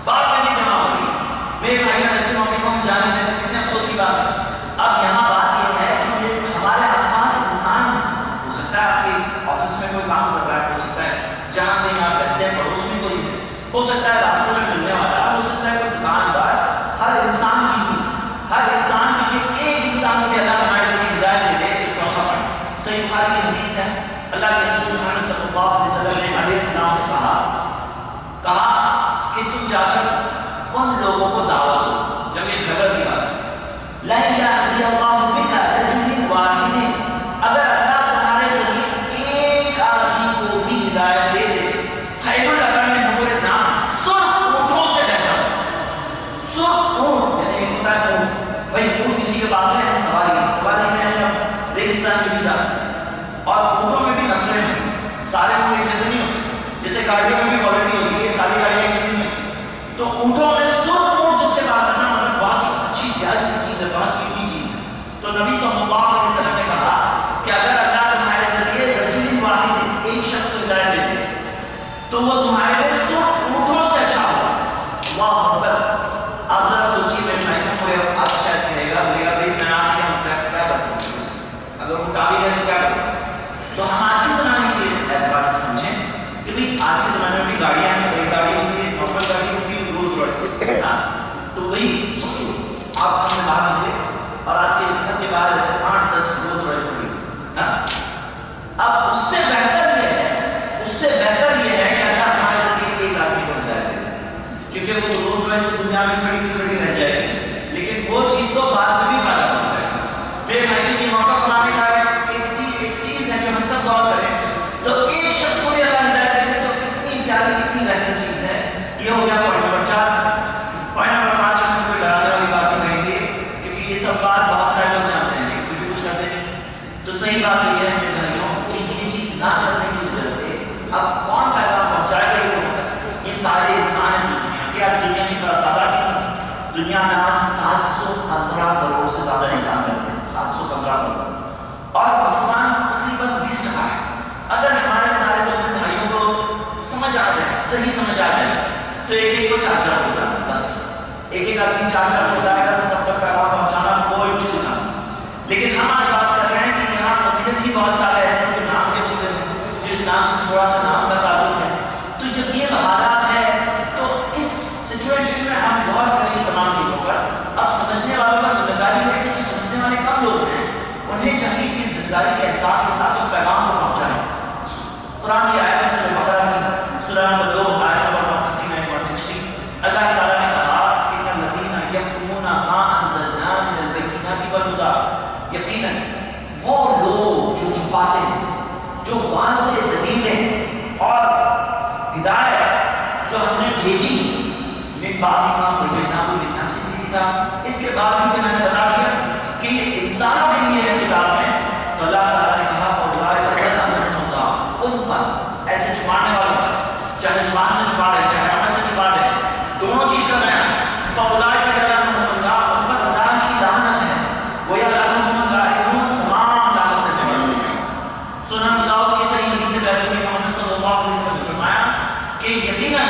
[SPEAKER 4] بعد میں بھی جمع ہو رہی ہے. میرے بھائیوں ایسے موقع کو ہم جانے دیں تو کتنے افسوس کی بات ہے. اب یہاں بات یہ ہے کہ ہمارے آس پاس انسان ہو سکتا ہے آپ کے آفس میں کوئی کام کر رہا ہے ہو سکتا ہے جہاں کہیں آپ رہتے ہیں پڑوس میں کوئی ہے ہو سکتا ہے راستے میں ملنے والا ہو سکتا ہے کوئی دکاندار. ہر انسان کی ایک انسان کو بھی اللہ ہمارے ذریعے ہدایت دے دے. چوتھا پوائنٹ صحیح بخاری کی حدیث ہے اللہ کے رسول محمد صلی اللہ علیہ وسلم نے علیہ السلام سے کہا کہ تم جا کر ان لوگوں کو دعوت دو جمع خبر کی بات ہے لا یہدی اللہ بک رجل واحد اگر اللہ تمہارے ذریعے ایک آدمی کو بھی ہدایت دے دے خیر لکم من حمر النعم سرخ اونٹوں سے بہتر. سرخ اونٹ یعنی ایک ہوتا ہے اونٹ بھائی اونٹ کسی کے پاس ہے سواری ہے ریگستان میں بھی جا سکتے ہیں اور اونٹوں میں بھی نسلیں ہوتی سارے اونٹ ایک جیسے نہیں ہوتے جیسے گاڑیوں میں بھی کوالٹی ہوتی ہے ساری گاڑیاں ایک جیسی نہیں ہوتی. تو اونٹوں میں سرخ اونٹ جس کے پاس ہے نا مطلب بہت ہی اچھی پیاری سی چیز ہے بہت قیمتی چیز ہے. تو نبی صلی اللہ علیہ وسلم نے کہا کہ اگر اللہ تمہارے ذریعے رجل واحد ایک شخص کو ہدایت دے دے تو وہ تمہارے لیے سرخ اونٹوں سے اچھا ہوگا. اللہ اکبر. آپ ذرا سوچیے میرے بھائیوں کو آپ شاید کہے گا بھائی میں آج کیا مطلب کیا کروں اگر اونٹ آ بھی ہے تو کیا کروں. تو ہم آج کے زمانے کے اعتبار سے سمجھیں کہ بھائی آج کے زمانے میں بھی گاڑیاں ہیں اور ایک گاڑی ہوتی ہے نارمل گاڑی ہوتی ہے رولز رائس. تو وہی سوچو آپ گھر سے باہر نکلے اور آپ کے گھر کے باہر جیسے 8-10 رولز رائس پڑی. اب اس سے بہتر یہ ہے کہ اللہ ہمارے ذریعے ایک آدمی کو ہدایت دے کیونکہ وہ رولز رائس تو دنیا میں کھڑی رہ جائے گی لیکن وہ چیز تو بعد میں بھی فائدہ پہنچ جائے گا. میرے بھائی کی موقع بنانے کا ایک چیز ہے جو ہم سب غور کریں تو ایک شخص کو بھی اللہ ہدایت دے تو اتنی پیاری اتنی بہتر چیز ہے. یہ ہو گیا پوائنٹ نمبر 4. پوائنٹ نمبر 5 ہم کوئی ڈرانے والی بات ہی کہیں گے کیونکہ یہ سب بات بہت سارے لوگ جانتے ہیں لیکن پھر بھی کچھ کرتے نہیں. تو صحیح بات یہ ہے میرے بھائیوں کہ یہ چیز نہ کرنے کی وجہ سے اب کون پیغام پہنچائے گا یہ لوگ یہ سارے انسان ہیں جو دنیا کے آج دنیا کی تعداد کتنی دنیا میں آج 715 کروڑ سے زیادہ انسان رہتے ہیں 715 کروڑ اور مسلمان تقریباً 20% ہے. اگر ہمارے سارے مسلم بھائیوں کو سمجھ آ جائے صحیح سمجھ آ جائے تو ایک کو 4 ہوتا ہے بس ایک آدمی 4 ہوتا ہے تو سب تک پیغام پہنچانا کوئی مشکل نہ. لیکن ہم آج بات کر رہے ہیں کہ یہاں مسلم بھی بہت سارے ایسے جو نام کے مسلم ہیں جو اسلام سے تھوڑا سا نام کا تعلق ہے. تو جب یہ ہدایت جو ہم نے بھیجی من بعد ما بیناہ للناس فی الکتاب، اس کے بعد بھی میں نے بتا دیا کہ یہ انسانوں کے لیے ہے کتاب میں، تو اللہ تعالیٰ نے کہا فَأُولَٰئِکَ يَلْعَنُهُمُ اللَّهُ، ان پر ایسے چھپانے والوں پر، چاہے زبان سے چھپا رہے چاہے عمل سے چھپا رہے، دونوں چیز کا بیان ہے، فَأُولَٰئِکَ يَلْعَنُهُمُ اللَّهُ، ان پر اللہ کی لعنت ہے، وَيَلْعَنُهُمُ اللَّاعِنُونَ، تمام لعنت کرنے والوں ہیں۔ سنن داؤد کی صحیح حدیث سے نبی محمد صلی اللہ علیہ وسلم نے فرمایا کہ یقیناً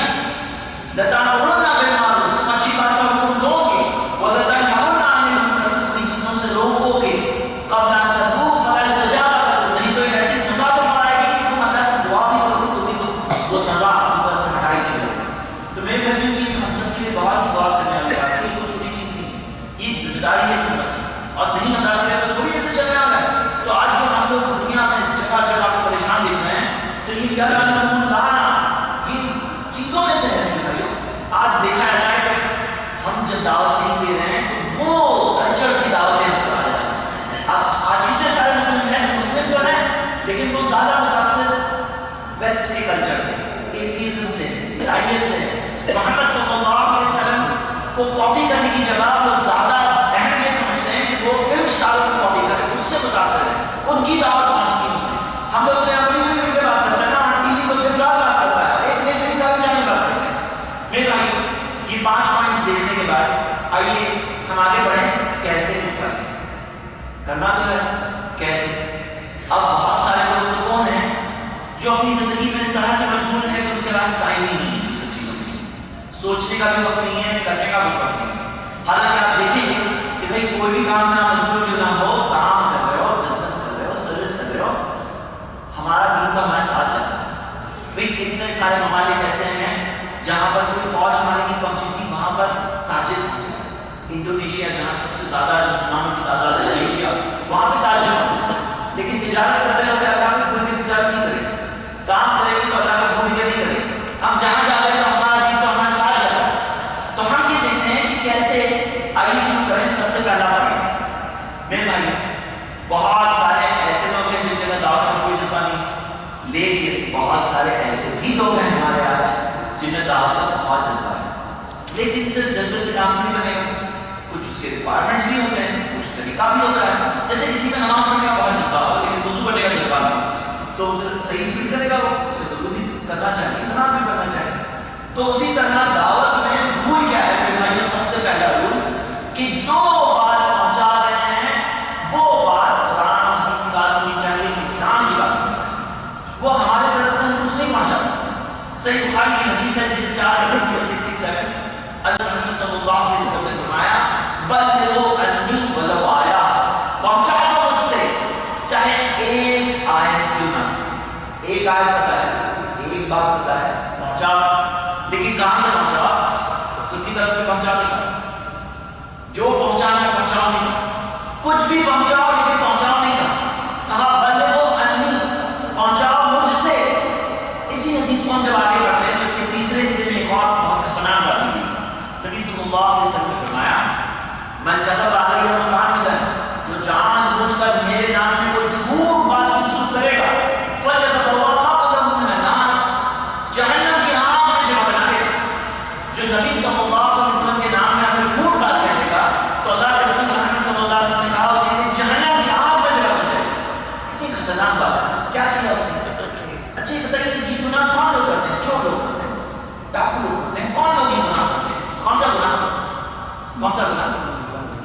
[SPEAKER 4] لَتَأْمُرُنَّ بِالْمَعْرُوفِ، تم اچھی بات کا حکم دو گے، وَلَتَنْهَوْنَ عَنِ الْمُنکَرِ، تم بری چیزوں سے روکو گے، قبل ان تتوبوا فلا استجاب لكم، نہیں تو ایک ایسی سزا تم پر آئے گی کہ تم اللہ سے دعا بھی کرو گے تو بھی وہ سزا تم پر سے ہٹائی دی جائے گی۔ تو میں بہنوں کی ہم سب کے لیے بہت ہی غور کرنے والی بات ہے، یہ کوئی چھوٹی چیز نہیں، یہ ذمہ داری ہے سنت کی، اور نہیں ادا کرے تو تھوڑی ایسے چلنے والا ہے۔ تو آج جو ہم لوگ دنیا میں جگہ جگہ پہ پریشان دکھ رہے ہیں، تو یہ یاد رکھنا یہ چیزوں میں سے ہے بھائیو۔ آج دیکھا جاتا ہے کہ ہم جب دعوت نہیں دے رہے ہیں تو وہ کلچر کی دعوتیں نکل آ جاتی ہیں۔ آج اتنے سارے مسلم ہیں جو مسلم تو ہیں لیکن وہ زیادہ متاثر ویسٹ کے کلچر سے، ایتھیزم سے، عیسائیت سے۔ محمد صلی اللہ علیہ وسلم کو کاپی کرنے کی جگہ وہ زیادہ اہم یہ سمجھتے ہیں کہ وہ فلم اسٹاروں کو کاپی کریں، اس سے متاثر ہے، ان کی دعوت پہنچتی ہے۔ ہم لوگ یہاں بڑی بڑی مجھے بات کرتے ہیں نا، ہمارا ٹی وی کو دن رات بات کرتا ہے، ایک نہیں کئی سارے چینل بات کرتے ہیں۔ میرے بھائی یہ 5 پوائنٹس دیکھنے کے بعد آئیے ہم آگے بڑھیں، کیسے کرنا تو ہے کیسے۔ اب بہت سارے لوگ تو کون ہیں جو اپنی زندگی میں اس طرح سے مشغول ہے کہ ان کے پاس ٹائم ہی نہیں ہے سب چیزوں میں، سوچنے کا بھی وقت نہیں ہے، کرنے کا بھی وقت نہیں ہے۔ حالانکہ آپ دیکھیں گے کہ بھائی کوئی بھی کام میں مشغول کیوں نہ ہو، کام کر رہے ہو، بزنس کر رہے ہو، سروس کر رہے ہو، ہمارا دین تو ہمارے ساتھ جاتا ہے۔ بھائی کتنے سارے ممالک ایسے ہیں جہاں پر کوئی فوج ہماری نہیں پہنچی تھی، وہاں پر تاجر پہنچے تھے۔ انڈونیشیا جہاں سب سے زیادہ مسلمانوں کی تعداد ہے، ایشیا، وہاں پہ تاجر پہنچے، لیکن تجارت کرتے ہوتے اللہ کے بھول کے تجارت نہیں کرے گی، کام کرے گی تو اللہ کے بھول کے نہیں کرے گی۔ ہم جہاں جا رہے ہیں تو ہمارا دین تو ہمارے ساتھ جاتا ہے۔ تو ہم یہ دیکھتے ہیں کہ کیسے آئیے شروع کریں، سب سے پہلا پڑھیں۔ میرے بھائی بہت سارے ایسے لوگ ہیں جن کے میں دعوت کا کوئی جذبہ نہیں، لیکن بہت سارے ایسے بھی لوگ ہیں ہمارے آج جن میں دعوت کا بہت جذبہ ہے، لیکن صرف جذبے سے کام نہیں بنے گا، کچھ اس کے ریکوائرمنٹس بھی ہوتے ہیں، کچھ طریقہ بھی ہوتا ہے۔ جیسے کسی کا نماز پڑھنے کا بہت جذبہ ہو لیکن وضو کرنے کا جذبہ نہیں، تو پھر صحیح فیل کرے گا، وہ اسے وضو بھی کرنا چاہیے، نماز بھی پڑھنا چاہیے۔ تو اسی طرح دعوت میں رول کیا ہے میرے بھائیوں؟ سب سے پہلا رول کہ جو بات پہنچا رہے ہیں وہ بات قرآن اور حدیث کی بات ہونی چاہیے، اسلام کی بات ہونی چاہیے، وہ ہمارے طرف سے ہم کچھ نہیں پہنچا سکتے۔ صحیح بخاری کی حدیث ہے 4:667 محمد صلی اللہ علیہ وسلم نے فرمایا بلغوا انی ولو آیا، پہنچا دو مجھ سے چاہے ایک آیت کیوں نہ، ایک آیت پتہ ہے، ایک بات پتہ ہے، پہنچا، لیکن کہاں سے پہنچا؟ خود کی طرف سے پہنچا نہیں، جو پہنچانا ہے پہنچاؤ نہیں، کچھ بھی پہنچاؤ لیکن پہنچاؤ نہیں کہا بلغوا انی، پہنچاؤ مجھ سے۔ اسی حدیث کو ہم جب آگے بڑھتے ہیں تو اس کے تیسرے حصے میں ایک اور بہت خطرناک بات دی گئی۔ نبی صلی اللہ علیہ وسلم نے فرمایا من کذب علی متعمدا، جو جان بوجھ کر میرے نام میں کوئی جھوٹ بات منسوخ کرے گا، فلیتبوأ مقعدہ من النار، جہنم کی آگ میں جگہ بنا لے گا۔ جو نبی صلی اللہ علیہ وسلم کے نام میں اپنے جھوٹ بات کہے گا تو اللہ کے رسول محمد صلی اللہ علیہ وسلم نے کہا اس کے لیے جہنم کی آگ میں جگہ بن جائے گی۔ کتنی خطرناک بات ہے، کیا کیا اس نے؟ اچھا یہ بتائیے یہ گناہ کون لوگ کرتے ہیں؟ چور لوگ کرتے ہیں، ڈاکو لوگ کرتے ہیں، کون لوگ یہ گناہ کرتے ہیں؟ کون سا گناہ؟ کون سا گناہ؟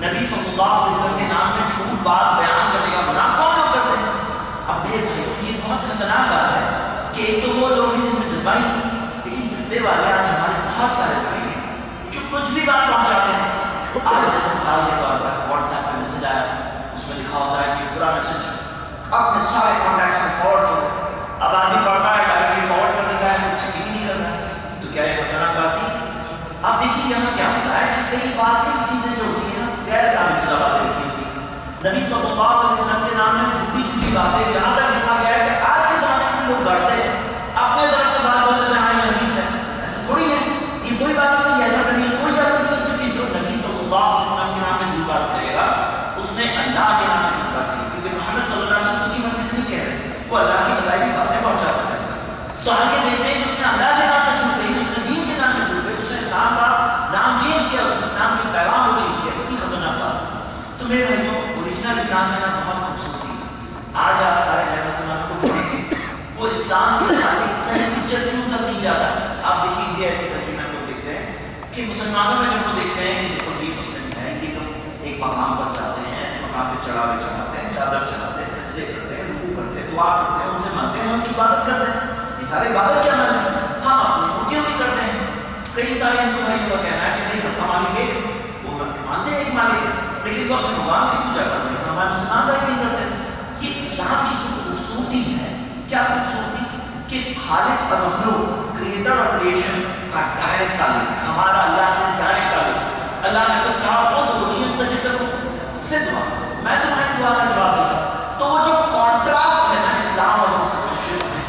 [SPEAKER 4] نبی صلی اللہ علیہ وسلم کے نام میں جھوٹ بات بیان کرنے کا گناہ کون لوگ کرتے ہیں؟ اب میرے بھائی یہ بہت خطرناک بات ہے کہ ایک تو وہ لوگ ہیں جن میں جذبہ ہی نہیں، لیکن جذبے والے آج ہمارے بہت سارے بھائی ہیں جو کچھ بھی بات پہنچاتے ہیں۔ آج جیسے مثال کے طور پر واٹس ایپ پہ میسج آیا، اس میں لکھا ہوتا ہے کہ پورا میسج اپنے سارے کانٹیکٹس میں فارورڈ کرو۔ اب آدمی پڑھتا ہے ڈائریکٹلی فارورڈ کر دیتا ہے، چیک ہی نہیں کرتا ہے، تو کیا یہ خطرناک بات نہیں؟ اب دیکھیے یہاں کیا ہوتا ہے کہ کئی بار کئی چیزیں جو ہوتی ہیں نا غیر ثابت شدہ باتیں لکھی ہوتی ہیں۔ نبی صلی اللہ علیہ وسلم کے نام میں جھوٹی جھوٹی باتیں، یہاں تک لکھا گیا ہے کہ آج کے زمانے میں لوگ ڈرتے ہیں، اپنے طرف سے بات بولتے ہیں ہاں یہ حدیث ہے، ایسا تھوڑی ہے، یہ کوئی بات نہیں، ایسا کرنے کی کوئی اجازت نہیں، کیونکہ جو نبی صلی اللہ علیہ وسلم کے نام میں جھوٹ بات کہے گا اس نے اللہ کے نام میں جھوٹ بات کی، کیونکہ محمد صلی اللہ علیہ وسلم کی مرضی سے نہیں کہہ رہے، وہ اللہ کی بتائی ہوئی باتیں پہنچاتا ہے۔ تو ہم یہ دیکھتے ہیں کہ اس نے اللہ کے نام آپ دیکھیے انڈیا ایسی کنٹری میں ہم لوگ دیکھتے ہیں کہ مسلمانوں میں جب وہ دیکھتے ہیں کہ دیکھو یہ مسلم ہے، یہ لوگ ایک مقام پر جاتے ہیں، ایسے مقام پہ چڑھاوے چڑھاتے ہیں، چادر چڑھاتے ہیں، سجدے کرتے ہیں، رکوع کرتے ہیں، دعا کرتے ہیں، ان سے مانتے ہیں، ان کی عبادت کرتے ہیں. یہ سارے عبادت کیا عمل ہے؟ ہم اپنی مورتیوں کی کرتے ہیں. کئی سارے ہندو بھائیوں کا کہنا ہے کہ بھائی سب کا مالک ایک ہے، وہ مانتے ہیں ایک مالک ہے، لیکن وہ اپنے بھگوان کی پوجا کرتے ہیں. ہمارے مسلمان بھائی نہیں کرتے. یہ اسلام کی جو خوبصورتی ہے، کیا خوبصورتی کہ خالق اور مخلوق، کریٹر اور کریشن کا ڈائریکٹ تعلق ہے. ہمارا اللہ سے ڈائریکٹ تعلق ہے. اللہ نے خود کہا وہ تو بنی استجب لکم سے دعا، میں تمہاری دعا کا جواب دوں گا. تو وہ جو کانٹراسٹ ہے نا اسلام اور کفر اور شرک میں،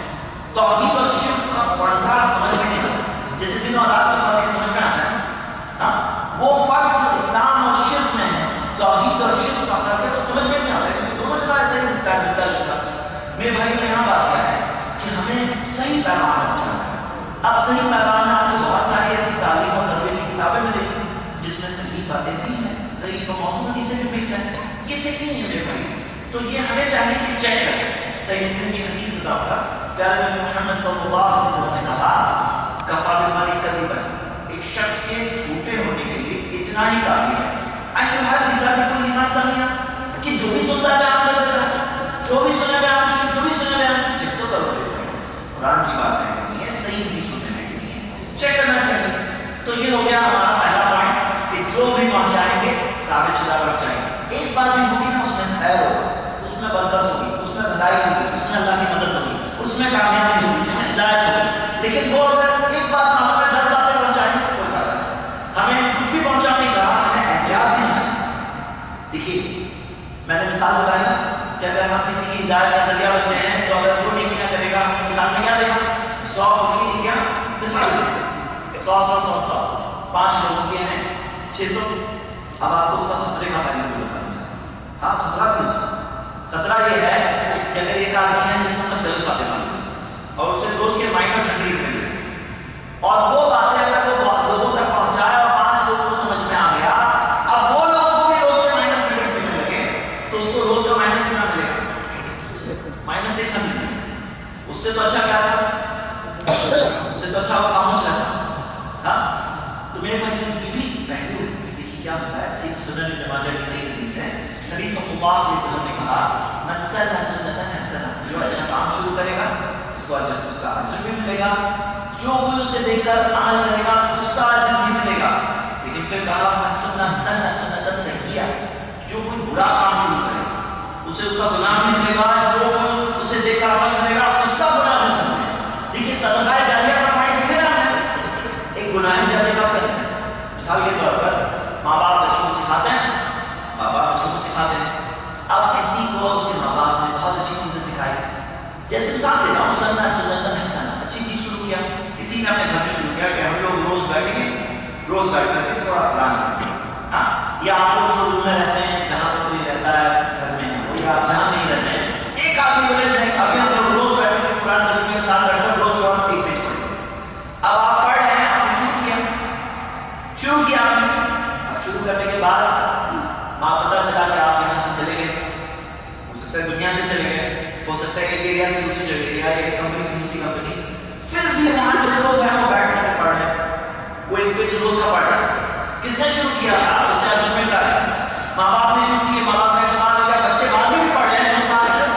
[SPEAKER 4] توحید اور شرک کا کانٹراسٹ سمجھ میں نہیں آتا. جیسے دن اور رات میں فرق سمجھ میں آتا ہے نا، وہ فرق جو اسلام اور شرک میں ہے، توحید اور شرک کا فرق ہے، وہ سمجھ میں نہیں آتا ہے کیونکہ دونوں جگہ ایسے ہی ملتا جلتا. میرے بھائی نے یہاں بات کیا ہے کہ ہمیں صحیح پیغام پہنچانا ہے. اب صحیح پیغام میں آپ کو بہت ساری ایسی تعلیم اور تربیت کی کتابیں ملیں گی جس میں صحیح باتیں بھی ہیں، صحیح و موضوع حدیثیں بھی مکس ہیں. یہ صحیح نہیں ہے میرے بھائی. تو یہ ہمیں چاہیے کہ چیک کریں. صحیح مسلم کی حدیث بتاؤں گا. پیارے نبی محمد صلی اللہ علیہ وسلم نے کہا کفا بالمرء کذبا، ایک شخص کے جھوٹے ہونے کے لیے اتنا ہی کافی ہے ان یحدث بکل ما سمع، کہ جو بھی سنتا ہے بیان کر دیتا ہے، جو بھی سنا بیان کی، جو بھی سنا بیان کی. چیک تو کرو. قرآن کی بات ہے کہ نہیں ہے، صحیح نہیں سننے کے لیے چیک کرنا چاہیے. تو یہ ہو گیا ہمارا پہلا پوائنٹ کہ جو بھی پہنچائیں گے ثابت شدہ پہنچائیں گے. ایک بات بھی ہوگی نا، اس میں خیر ہوگا، اس میں برکت ہوگی، اس میں بھلائی ہوگی، اس میں اللہ کی مدد ہوگی، اس میں کامیابی ہوگی، اس میں ہدایت ہوگی. لیکن وہ اگر ایک بات ہم نے 10 باتیں پہنچائیں گے تو کوئی فائدہ نہیں. ہمیں کچھ بھی پہنچانے کا ہمیں احتیاط بھی ہونا چاہیے. دیکھیے میں نے مثال بتائی نا کہ اگر ہم کسی کی ہدایت کا ذریعہ بنتے ہیں تو اگر وہ نیکیاں کرے گا، مثال میں کیا دے گا؟ 100 کی نیکیاں مثال دے گا، 100 5 لوگوں کی ہیں 600. اب آپ کو اس کا خطرے کا پہلے بھی بتانا چاہتا ہوں. ہاں خطرہ بھی ہے. خطرہ یہ ہے کہ اگر ایک آدمی ہے جس میں سب غلط باتیں مانتے ہیں اور اسے روز کے -100 مل گئے اور وہ باتیں اگر وہ لوگوں تک پہنچائے اور 5 لوگوں کو سمجھ میں آ گیا، اب وہ لوگوں کو بھی روز کے -100 ملنے لگے تو اس کو روز کا مائنس کتنا ملے گا؟ -600. اس سے تو اچھا کیا تھا؟ اس سے تو اچھا وہ خاموش رہتا. ہاں تو میرے بھائی یہ بھی پہلو دیکھیے کیا ہوتا ہے. صحیح سنن ابن ماجہ کی صحیح حدیث ہے. نبی صلی اللہ علیہ وسلم نے کہا من سن سنتا حسنہ، جو اچھا کام شروع کرے گا اس کو اجر، اس کا اجر بھی ملے گا. جو کوئی اسے دیکھ کر عمل کرے گا اس کا اجر بھی ملے گا. لیکن پھر کہا من سن سنتا سیئہ، جو کوئی برا کام شروع کرے گا اسے اس کا گناہ بھی ملے گا. جو کوئی اسے دیکھ کر عمل کرے گا اس کا گناہ بھی ملے گا. دیکھیے صدقہ جاریہ کا پوائنٹ دکھ رہا ہے. ایک گناہ جاریہ کا پوائنٹ ہے. مثال کے طور پر ماں باپ بچوں کو سکھاتے ہیں، اب کسی کو اس کے ماں باپ نے بہت اچھی چیزیں سکھائی، جیسے مثال دے رہا ہوں سنتا حسنہ، اچھی چیز شروع کیا. کسی نے اپنے گھر میں شروع کیا کہ ہم لوگ روز بیٹھیں گے، روز بیٹھ کر کے تھوڑا قرآن پڑھیں گے. ہاں یا آپ لوگ جو روم میں رہتے ہیں جہاں پر کوئی رہتا ہے گھر میں ہو یا آپ جہاں نہیں رہتے ہیں، ایک آدمی بولے نہیں ابھی ہم لوگ روز بیٹھیں گے قرآن ترجمے کے ساتھ بیٹھ کر روز قرآن ایک پیج پڑھیں گے. اب آپ پڑھ رہے ہیں، آپ نے شروع کیا آپ نے. اب شروع کرنے کے بعد ماں پتہ چلا کہ آپ یہاں سے چلے گئے، ہو سکتا ہے دنیا سے چلے گئے، ہو سکتا ہے ایک ایریا سے دوسری جگہ یا ایک کمپنی سے دوسری کمپنی. پھر بھی وہاں جو لوگ ہیں وہ بیٹھ کر پڑھ رہے ہیں، وہ ایک پیج روز کا پڑھ رہے ہیں. کس نے شروع کیا تھا؟ اسے اجر ملتا ہے. ماں باپ نے شروع کیا، ماں باپ کا اعتماد ہو گیا، بچے بعد میں بھی پڑھ رہے ہیں،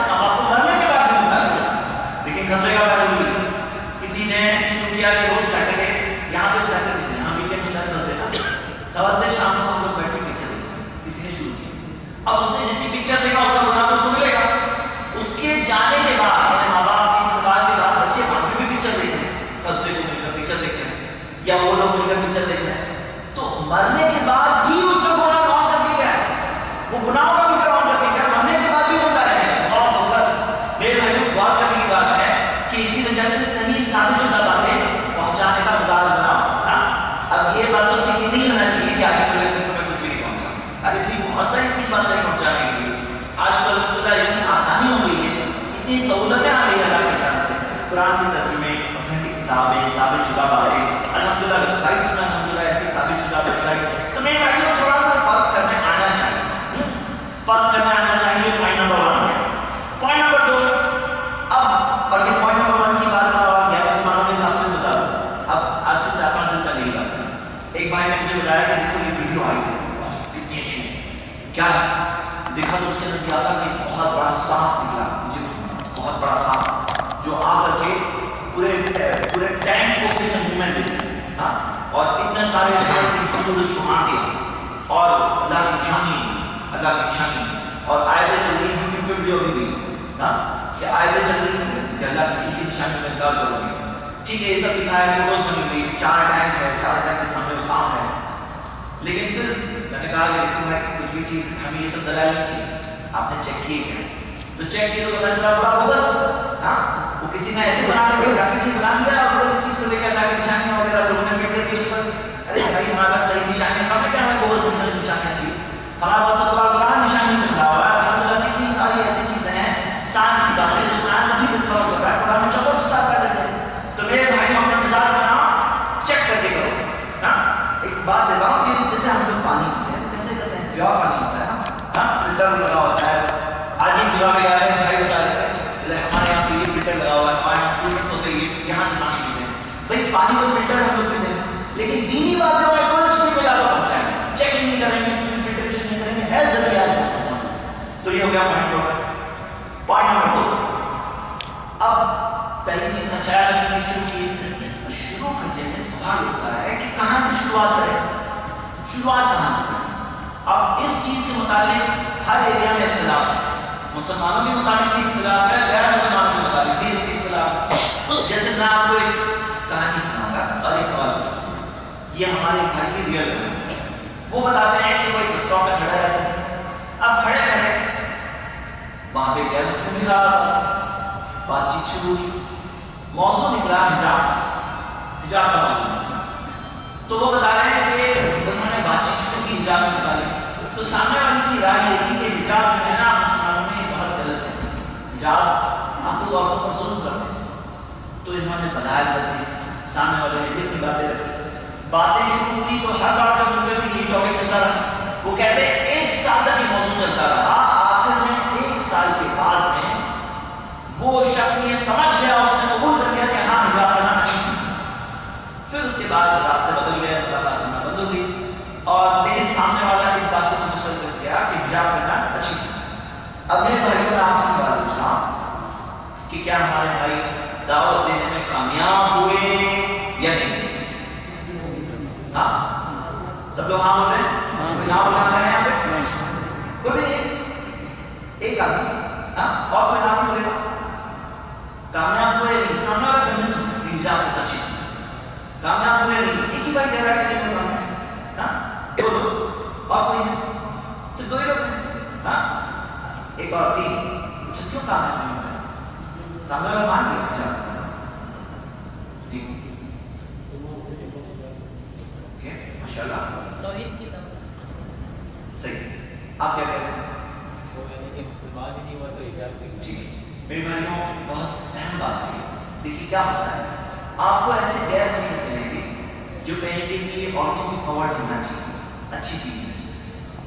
[SPEAKER 4] ماں باپ کو مرنے کے بعد بھی ملتا ہے. لیکن خطرے کا پہلو بھی کسی نے شروع کیا کہ روز سیٹرڈے، یہاں پہ سیٹرڈے یہاں ویکینڈ ہوتا ہے تھرسڈے شام کو ہم لوگ بیٹھ کے پکچر دیکھیں. کسی نے شروع کیا. اب اس نے جتنی پکچر دیکھا اس کا گناہ اس کو ملے گا. اس کے جانے کے بعد یعنی ماں باپ کے انتقال کے بعد بچے وہاں پہ بھی پکچر دیکھ رہے ہیں، تھرسڈے کو مل کر پکچر دیکھ رہے ہیں یا وہ لوگ مل کر پکچر دیکھ رہے ہیں. تو مرنے کے بعد بھی اس کا گناہ کون کر کے گیا ہے؟ وہ گناہوں کا بھی کون کر کے گیا، مرنے کے بعد بھی ہوتا رہے گا. اور ہوگا میرے بھائیوں غور کرنے کی بات ہے کہ اسی وجہ سے صحیح ثابت شدہ باتیں پہنچانے کا مزاج بناؤ. اب یہ بات تو سیکھی نہیں ہونا چاہیے کہ آگے بڑے پھر تمہیں کچھ بھی نہیں پہنچا. ارے بھی بہت ساری سی باتیں پہنچانے کے لیے آج کل الحمدللہ اتنی آسانی ہو گئی ہے، اتنی سہولتیں آ گئی ہیں اللہ کے ساتھ سے. قرآن کے ترجمے، اتھینٹک کتابیں، ثابت شدہ باتیں، الحمدللہ ویب سائٹس میں الحمدللہ ایسی ثابت شدہ ویب سائٹ. تو میرے بھائیوں تھوڑا سا فرق کرنے آنا چاہیے، فرق کرنے آنا چاہیے. Point number 1. Point number 2. اب اور یہ پوائنٹ نمبر 1 کی بات غیر مسلمانوں کے حساب سے بتا دوں. اب اور اتنے سارے شمار دیا اور اللہ کی نشانی اور آیتیں چل رہی ہیں کیونکہ ویڈیو بھی کہ آیتیں چل رہی ہیں کہ اللہ کی نشانی میں انکار کرو گے. ٹھیک ہے یہ سب لکھا ہے فوٹوز بنی ہوئی 4 ٹینک ہے 4 ٹینک کے سامنے وہ سام ہے. لیکن پھر میں نے کہا کہ دیکھو بھائی کچھ بھی چیز ہمیں یہ سب دلائل نہیں چاہیے. آپ نے چیک کیے کیا تو چیک کیے تو پتا چلا بڑا بس وہ کسی نے ایسے بنا کے گرافک چیز بنا دیا اور وہ چیز کو لے کے اللہ کی نشانیاں وغیرہ لوگوں نے فٹ کر دی اس پر. ارے بھائی ہمارے پاس صحیح نشانیاں کم ہے کیا ہمیں بہت سی نشانیاں چاہیے. ہمارے پاس تو قرآن نشانی سے بنا ہوا ہے. الحمدللہ کتنی ساری ایسی چیزیں ہیں سائنس کی باتیں جو سائنس ابھی ڈسکور کر رہا ہے قرآن میں 1400 سال پہلے سے. تو میرے بھائی اپنا مزاج بناؤ چیک کر کے کرو. ایک بات دیتا ہوں کہ جیسے ہم لوگ پانی پیتے ہیں تو کیسے کرتے ہیں پیور پانی ہوتا ہے فلٹر لگا ہوتا ہے. آج ایک جگہ پہ آ رہے ہیں بھائی بتا رہے ہیں ہمارے یہاں پہ یہ فلٹر لگا ہوا ہے ہمارے یہاں اسٹوڈنٹس ہوتے ہیں یہاں سے پانی پیتے ہیں. بھائی پانی کو فلٹر ہم لوگ پیتے ہیں لیکن دینی بات جو ہے کچھ بھی ملا کر پہنچائیں چیکنگ نہیں کریں گے فلٹریشن نہیں کریں گے ہے ضروریات. تو یہ ہو گیا پوائنٹ نمبر 2. اب پہلی چیز کا خیال رکھیں گے شروع کرنے میں سوال ہوتا ہے کہ کہاں سے شروعات کریں شروعات کہاں سے کریں. اب اس چیز کے متعلق ہر ایریا میں اختلاف ہے. مسلمانوں کے متعلق بھی اختلاف ہے غیر مسلمانوں کے متعلق بھی اختلاف ہے. جیسے میں آپ کو ایک کہانی سناؤں گا اور ایک سوال پوچھوں گا. یہ ہمارے گھر کی ریئل ہے. وہ بتاتے ہیں کہ وہ ایک بس اسٹاپ پہ کھڑا رہتا ہے. اب کھڑے وہاں پہ غیر مسلم بھی رہا بات چیت شروع ہوئی. موضوع نکلا حجاب کا موضوع. تو وہ بتا رہے ہیں کہ انہوں نے بات چیت شروع کی حجاب کے متعلق. تو سامنے والے کی رائے یہ تھی کہ حجاب جو ہے نا مسلمانوں میں بہت غلط ہے. حجاب آپ لوگ عورتوں پر ظلم کرتے ہیں. تو انہوں نے بدائل رکھی سامنے والے نے بھی اپنی باتیں رکھی. باتیں شروع ہوئی تو ہر بار جب ملتے تھے یہ ٹاپک چلتا رہا. وہ کہتے ہیں 1 سال تک یہ موضوع چلتا رہا. آخر میں 1 سال کے بعد میں وہ شخص یہ سمجھ گیا اس نے قبول کر لیا کہ ہاں حجاب کرنا اچھی چیز ہے. پھر اس کے بعد راستے بدل گئے ملاقات ہونا بند ہو گئی. اور لیکن سامنے والا اس بات کو سمجھ کر گیا کہ حجاب کرنا اچھی چیز ہے. اب میرے بھائیوں میں آپ سے سوال پوچھ رہا ہوں کہ کیا ہمارے بھائی دعوت دینے میں کامیاب ہوئے یا نہیں؟ ہاں سب لوگ ہاں بولے نام بلانا ہے یہاں پہ کوئی نہیں ایک آدمی اور کوئی نام نہیں بولے گا. کامیاب ہوئے نہیں سامنے والا کنوینس ہوتا ہے حجاب کرنا اچھی چیز ہے. کامیاب ہوئے نہیں ایک ہی بھائی کہہ رہا ہے کہ نہیں بولنا دو لوگ اور کوئی ہے صرف 2 ہی لوگ ہیں ایک اور 3. اچھا کیوں کامیاب نہیں ہوتا ہے؟ سامنے والا مان لیا حجاب جی ماشاءاللہ
[SPEAKER 5] توحید کی طرف
[SPEAKER 4] صحیح. آپ کیا کہہ رہے ہیں؟
[SPEAKER 5] مسلمان ہی نہیں ہوا تو حجاب کی
[SPEAKER 4] جی میری بہنوں بہت اہم بات ہے. دیکھیے کیا ہوتا ہے آپ کو ایسے غیر مسلم ملیں گے جو کہیں گے کہ عورتوں کو کورڈ ہونا چاہیے اچھی چیز ہے.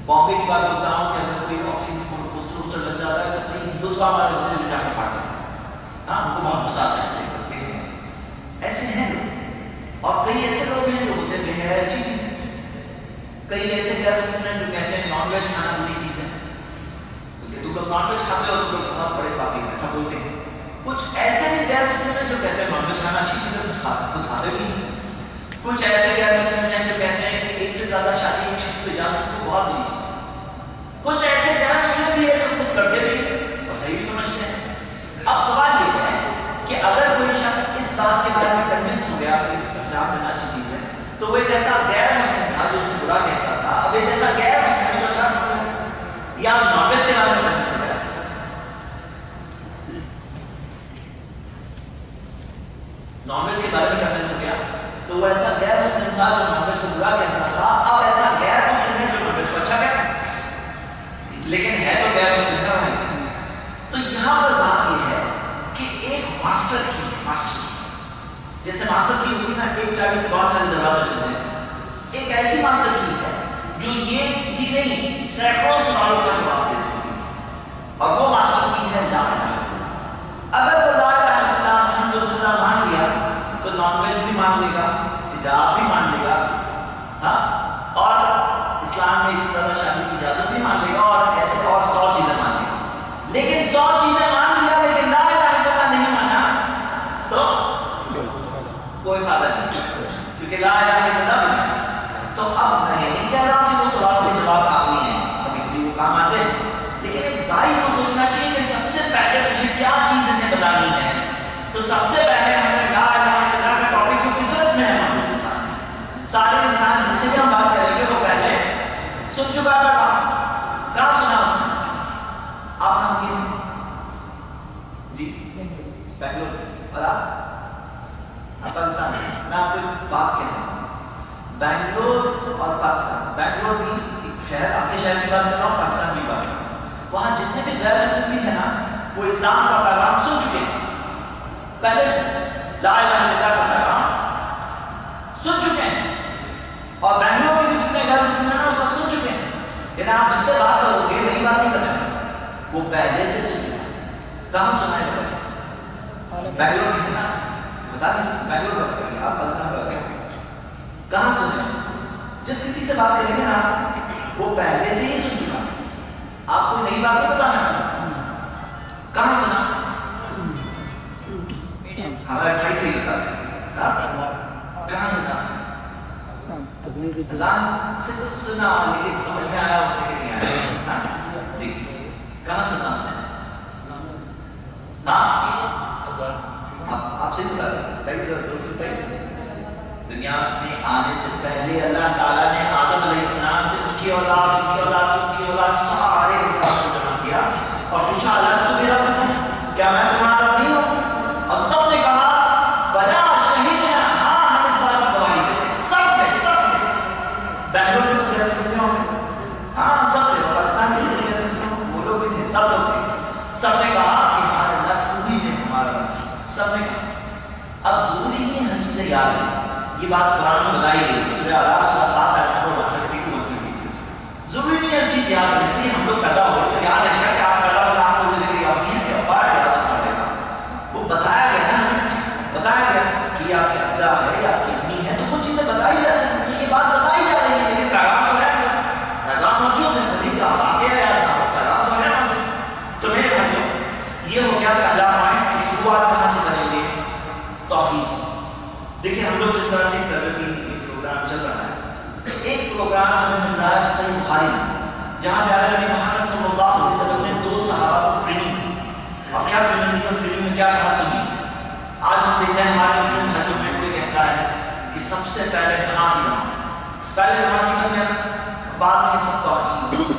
[SPEAKER 4] بامبے کی بات بتا ہوں کہ اگر کوئی آکسیجن پوسٹر لگ جاتا ہے تو کہیں ہندوتوا والے ہوتے ہیں جا کے پھاڑ دیتے ہیں. ان کو بہت غصہ آتا ہے. ایسے ہیں لوگ. اور کئی ایسے لوگ ہیں جو ہوتے ہیں ہے اچھی چیز ہے. کئی ایسے غیر مسلم ہیں جو کہتے ہیں نان ویج کھانا بری چیز ہے. تم لوگ نان ویج کھاتے ہو تو لوگ بہت بڑے پاپی ایسا بولتے ہیں. کچھ ایسے بھی غیر مسلم ہیں جو کہتے ہیں نان ویج کھانا اچھی چیز ہے کچھ کھاتے بھی نہیں. کچھ ایسے غیر مسلم ہیں جو کہتے ہیں کہ 1 سے زیادہ شادی ایک شخص کو اجازت ہے بہت بری چیز ہے. کچھ ایسے غیر مسلم بھی ہے جو خود کرتے بھی اور صحیح بھی سمجھتے ہیں. اب سوال یہ ہے کہ اگر کوئی شخص اس بات کے بارے میں کنوینس ہو گیا کہ حجاب کرنا اچھی چیز ہے تو وہ ایک ایسا غیر مسلم تھا جو اسے برا کہتا تھا اب ایک ایسا غیر مسلم ہے جو اچھا سمجھتا ہے یا نان ویج کے بارے میں کنوینس ہو گیا. نان ویج کے بارے میں کنوینس ہو گیا تو وہ ایسا غیر مسلم تھا جو نان ویج کو برا کہتا تھا. اب ایسا غیر مسلم ہے جو نان ویج کو اچھا کہتا ہے لیکن ہے تو غیر مسلم ہے بھائی. تو یہاں پر بات یہ ہے کہ ایک ماسٹر کی جیسے ماسٹر کی ہوتی نا ایک چابی سے بہت سارے دروازے کھلتے ہیں. ایک ایسی ماسٹر کی ہے جو یہ ہی نہیں سینکڑوں سوالوں کا جواب دیتی ہے اور وہ ماسٹر کی ہے لا الہ الا اللہ. اگر وہ لا الہ الا اللہ محمد رسول اللہ مان لیا تو نان ویج بھی مان لے گا حجاب بھی مان لے گا اور اسلام میں اس طرح شادی کی اجازت بھی مان لے گا اور ایسے اور 100 چیزیں مان لے گا. لیکن 100 چیزیں مان لیا لیکن لا الہ الا اللہ نہیں مانا تو کوئی فائدہ نہیں. کیونکہ لا الہ الا اللہ بھی نہیں. تو اب میں یہ نہیں کہہ رہا ہوں کہ وہ سوال کے جواب کافی ہیں، کبھی کبھی وہ کام آتے ہیں، لیکن ایک دائی کو سوچنا چاہیے کہ سب سے پہلے مجھے کیا چیز انہیں بتانی ہے. تو سب سے پہلے ہمیں لا الہ الا اللہ کا ٹاپک جو فطرت میں ہے موجود انسان میں، سارے انسان جس سے بھی ہم بات کریں گے وہ پہلے سن چکا ہے بات. کہاں سنا اس نے؟ آپ نام کیا جی؟ بنگلور. اور آپ پاکستان. میں آپ کو بات کہہ رہا ہوں، بنگلور اور پاکستان. بنگلور بھی ایک شہر، آپ کے شہر کی بات کر رہا ہوں، پاکستان کی بات کر رہا ہوں. وہاں جتنے بھی غیر مسلم بھی ہیں نا، وہ اسلام کا پیغام سن چکے ہیں پہلے سے. لا الہ الا اللہ کا پیغام سن چکے ہیں. اور بنگلور کے بھی جتنے غیر مسلم ہیں وہ سب سن چکے ہیں. یعنی آپ جس سے بات کرو گے نئی بات نہیں کرنا، وہ پہلے سے سن چکا ہے. کہاں سنا ہے بتائیے؟ بنگلور میں ہے نا، بتا نہیں سکتے. بنگلور کا بتائیے، آپ پاکستان کا بتائیے. کہاں سنا ہے؟ جس کسی سے بات کریں گے نا وہ پہلے سے ہی سن چکا ہے. آپ کو نئی بات نہیں بتانا. کہاں سنا؟ ہمارے بھائی سے ہی بتا دیں. کہاں سنا؟ اذان سے تو سنا، لیکن سمجھ میں آیا اسے کہ نہیں آیا. جی کہاں سنا سے؟ آپ سے بتا دیں. دنیا میں آنے سے پہلے اللہ تعالیٰ نے آدم علیہ السلام سے ان کی اولاد، ان کی اولاد سے ان کی اولاد سارے انسان کو جمع کیا اور پوچھا اللہ سے میرا رب ہے، کیا میں تمہارا رب نہیں ہوں؟ اور سب نے کہا بلا شہیدنا، ہاں ہم اس بات کی گواہی دیتے ہیں. سب نے بنگلور کے سب غیر مسلم ہوں گے، ہاں سب نے، پاکستان کے بھی غیر مسلم وہ لوگ بھی تھے، سب لوگ تھے. سب نے کہا کہ ہاں اللہ تو ہی ہے ہمارا رب. سب نے کہا. اب ضروری نہیں ہر چیزیں یاد ہیں. یہ بات قرآن میں بتائی گئی، سورہ اعراف 7 آیت نمبر 132. ضروری نہیں ہر چیز یاد رہتی. ہم لوگ پیدا ہوئے تو یاد رکھا کہ آپ پیدا ہوئے آپ کو زندگی یاد نہیں ہے کہ پارٹ یاد رکھا دے گا. وہ بتایا گیا نا، بتایا گیا کہ آپ کے ابا ہے یا آپ کی امی ہے، تو کچھ چیزیں بتائی جا رہی ہیں. یہ بات بتائی جا رہی ہے لیکن پیغام تو ہے، پیغام موجود ہے. بھلے آپ آگے آیا تھا پیغام تو ہے موجود. تو میرے بھائیوں یہ ہو گیا پہلا پوائنٹ کہ شروعات کہاں سے کریں گے؟ توحید. دیکھیں ہم لوگ جس طرح سے تربیتی پروگرام چل رہا ہے، ایک پروگرام ہمیں مل رہا ہے صحیح بخاری میں، جہاں جا رہے ہیں محمد صلی اللہ علیہ وسلم نے 2 صحابہ کو ٹریننگ. اور کیا ٹریننگ دی؟ ٹریننگ میں کیا کہا سنی. آج ہم دیکھتے ہیں ہمارے مسلم بھائیوں میں کوئی کہتا ہے کہ سب سے پہلے نماز کرنا، بعد میں سب توحید،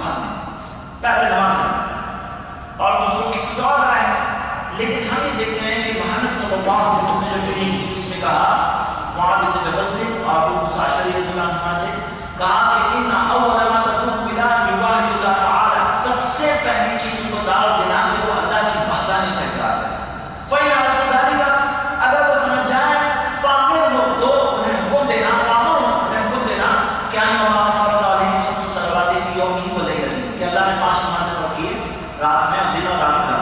[SPEAKER 4] پہلے نماز اور دوسروں کی کچھ اور رائے ہے. لیکن ہم یہ دیکھتے ہیں کہ محمد صلی اللہ علیہ وسلم نے جو ٹریننگ کی اس میں کہا معاذ بن جبل سے اور ابو موسیٰ اشعری رضی اللہ عنہ سے کہا کہ ان اول ما تقوم بنا یواحد اللہ تعالی، سب سے پہلی چیز ان کو دعوت دینا کہ وہ اللہ کی وحدانیت کا اقرار کریں. فَيَعْرِفُ ذَلِكَ، اگر وہ سمجھ جائیں فَأَمِرْهُمْ، تو انہیں حکم دینا، فَأَمِرْهُمْ، انہیں حکم دینا کہ ان اللہ فرض علیہم 5 صلوات فی یومہ و لیلتہ، کہ اللہ نے 5 نمازیں فرض کی رات میں اور دن اور رات میں.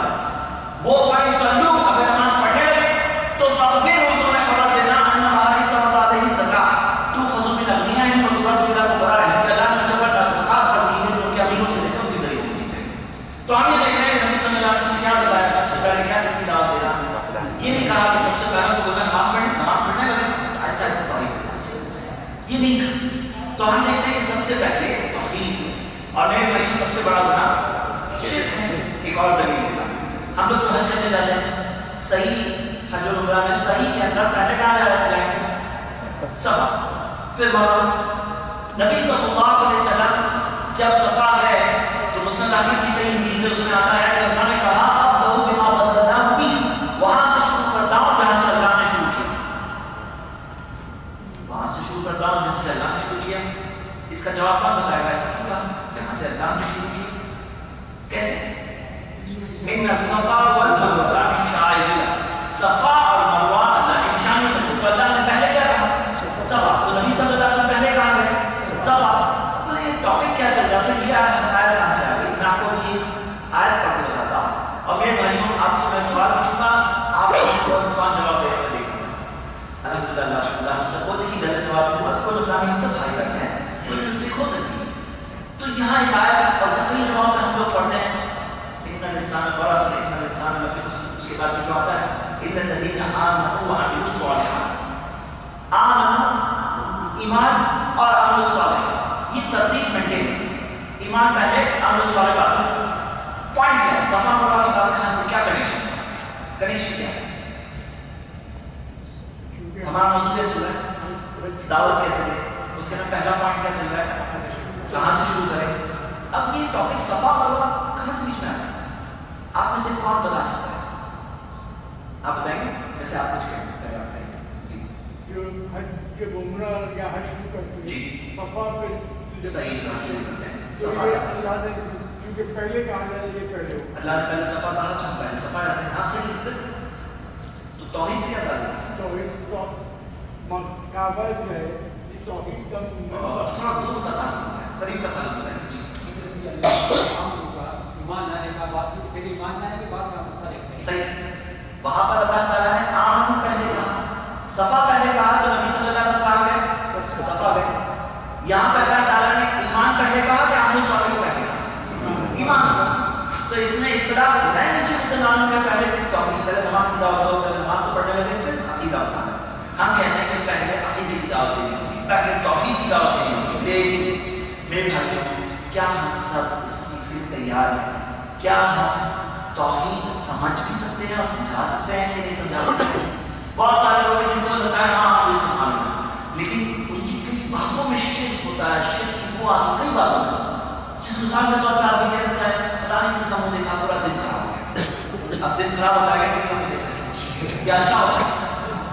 [SPEAKER 4] وہ فَيُصَلُّوا، اگر نماز پڑھنے لگے تو فَأَخْبِرْهُمْ، تو انہیں خبر دینا ان اللہ اِفْتَرَضَ عَلَيْهِمْ زَکَاۃَ تُؤْخَذُ مِنْ أَغْنِیَائِهِمْ وَتُرَدُّ إِلَىٰ فُقَرَائِهِمْ، کہ اللہ نے زکات فرض کی ہے جو ان کے امیروں سے لے کر ان کی غریبوں کو دی جائے. تو ہم یہ دیکھ رہے ہیں نبی صلی اللہ علیہ وسلم نے کیا بتایا، سب سے پہلے کیا چیز کی دعوت دینا. یہ نہیں کہا کہ سب سے پہلے تو بولنا نماز پڑھنے لگے آہستہ آہستہ توحید، یہ نہیں کہا. تو ہم دیکھتے ہیں کہ سب سے پہلے توحید. اور میرے بھائی سب سے بڑا گناہ شرک ہے. ایک اور دلیل دیتا ہوں. ہم لوگ جو حج کرنے جاتے ہیں، صحیح حج العمرہ میں صحیح کے اندر پہلے کہاں جائیں گے؟ صفا. پھر نبی صلی اللہ علیہ وسلم جب صفا گئے تو مسند احمد کی صحیح حدیث سے اس میں آتا ہے کہ انہوں نے کہا ابدأ بما بدأنا به، وہاں سے شروع کرتا ہوں جہاں سے اللہ نے شروع کیا، وہاں سے شروع کرتا ہوں جہاں سے اللہ نے شروع کیا. اس کا جواب کون بتائے گا؟ ایسا کیوں کہا جہاں سے اللہ نے شروع کیا؟ کیسے؟ ان الصفا والمروہ من شعائر اللہ، صفا اور مروہ اللہ کی نشانیوں میں سے. تو اللہ نے پہلے کیا کہا؟ صفا. تو نبی صلی اللہ علیہ وسلم پہلے کہاں گئے؟ صفا. تو یہ ٹاپک کیا چل رہا تھا؟ یہ آیت کہاں سے آ گئی؟ میں آپ کو یہ آیت پڑھ کے بتاتا ہوں. اور میرے بھائیوں آپ سے میں سوال پوچھوں گا، آپ اس کو کون جواب دے گا؟ دیکھیں الحمد للہ اللہ ہم سب کو دیکھیے غلط جواب ہوا تو کوئی مسئلہ نہیں، ہم سب بھائی بیٹھے ہیں، کوئی مسٹیک ہو سکتی ہے. تو یہاں ایک آیت اور جو کئی جواب میں ہم لوگ پڑھتے ہیں الانسان برس ان الانسان لفی خسر، اس کے بعد جو آتا ہے الا الذین آمنوا وعملوا الصالحات. آمنوا ایمان اور عمل صالح یہ ترتیب مینٹین ہے. ایمان پہلے عمل صالح بعد. پوائنٹ کیا ہے؟ صفا مروا کے بعد کہاں سے کیا کنیکشن کیا ہے؟ ہمارا موضوع کیا چل رہا ہے؟ دعوت کیسے دے. اس کے اندر پہلا پوائنٹ کیا چل رہا ہے؟ کہاں سے شروع کریں. اب یہ ٹاپک صفا مروا کہاں سے بیچ میں آتا ہے؟ آپ میں سے کون بتا سکتا ہے؟ آپ بتائیں گے. ویسے آپ کچھ کہیں جی.
[SPEAKER 6] جو حج جب عمرہ یا حج شروع کرتے ہیں
[SPEAKER 4] جی.
[SPEAKER 6] صفا پہ
[SPEAKER 4] صحیح کہاں شروع کرتے ہیں.
[SPEAKER 6] تو
[SPEAKER 4] صفا
[SPEAKER 6] یہ اللہ نے چونکہ پہلے کہا جائے یہ پہلے ہو.
[SPEAKER 4] اللہ نے پہلے صفا کہا تو ہم پہلے صفا جاتے ہیں. آپ صحیح پھر تو توحید سے کیا تعلق ہے؟
[SPEAKER 6] توحید تو کعبہ جو ہے یہ توحید کا
[SPEAKER 4] تھوڑا دور کا تعلق ہے، قریب کا تعلق ہے. جی
[SPEAKER 5] ایمان لانے کا بات پھر ایمان لانے کے بعد کا مسئلہ
[SPEAKER 4] صحیح. وہاں پر اللہ تعالیٰ نے عام پہلے کہا، صفا پہلے کہا تو نبی صلی اللہ علیہ وسلم گئے صفا گئے. یہاں پہ اللہ تعالیٰ نے ایمان پہلے کہا کہ عمل صالح کو پہلے کہا ایمان. تو اس میں اختلاف ہوتا ہے کہ مسلمانوں میں پہلے توحید پہلے نماز کی دعوت ہو، پہلے نماز تو پڑھنے لگے پھر عقیدہ ہوتا ہے. ہم کہتے ہیں کہ پہلے عقیدے کی دعوت دینی ہوگی، پہلے توحید کی دعوت دینی ہوگی. لیکن میرے بھائیوں کیا ہم سب اس چیز کے تیار ہیں؟ کیا ہم توحید سمجھ بھی سکتے ہیں اور سمجھا سکتے ہیں کہ نہیں سمجھا سکتے ہیں؟ بہت سارے لوگ ہیں جن کو لگتا ہے ہاں آپ یہ سنبھال لیں، لیکن ان کی کئی باتوں میں شرک ہوتا ہے. شرک وہ آتی کئی باتوں میں. جس مثال کے طور پر آپ یہ کہتا ہے پتا نہیں کس کا منہ دیکھا پورا دن خراب ہو گیا. اب دن خراب ہوتا ہے کسی کا منہ دیکھا یا اچھا ہوتا ہے.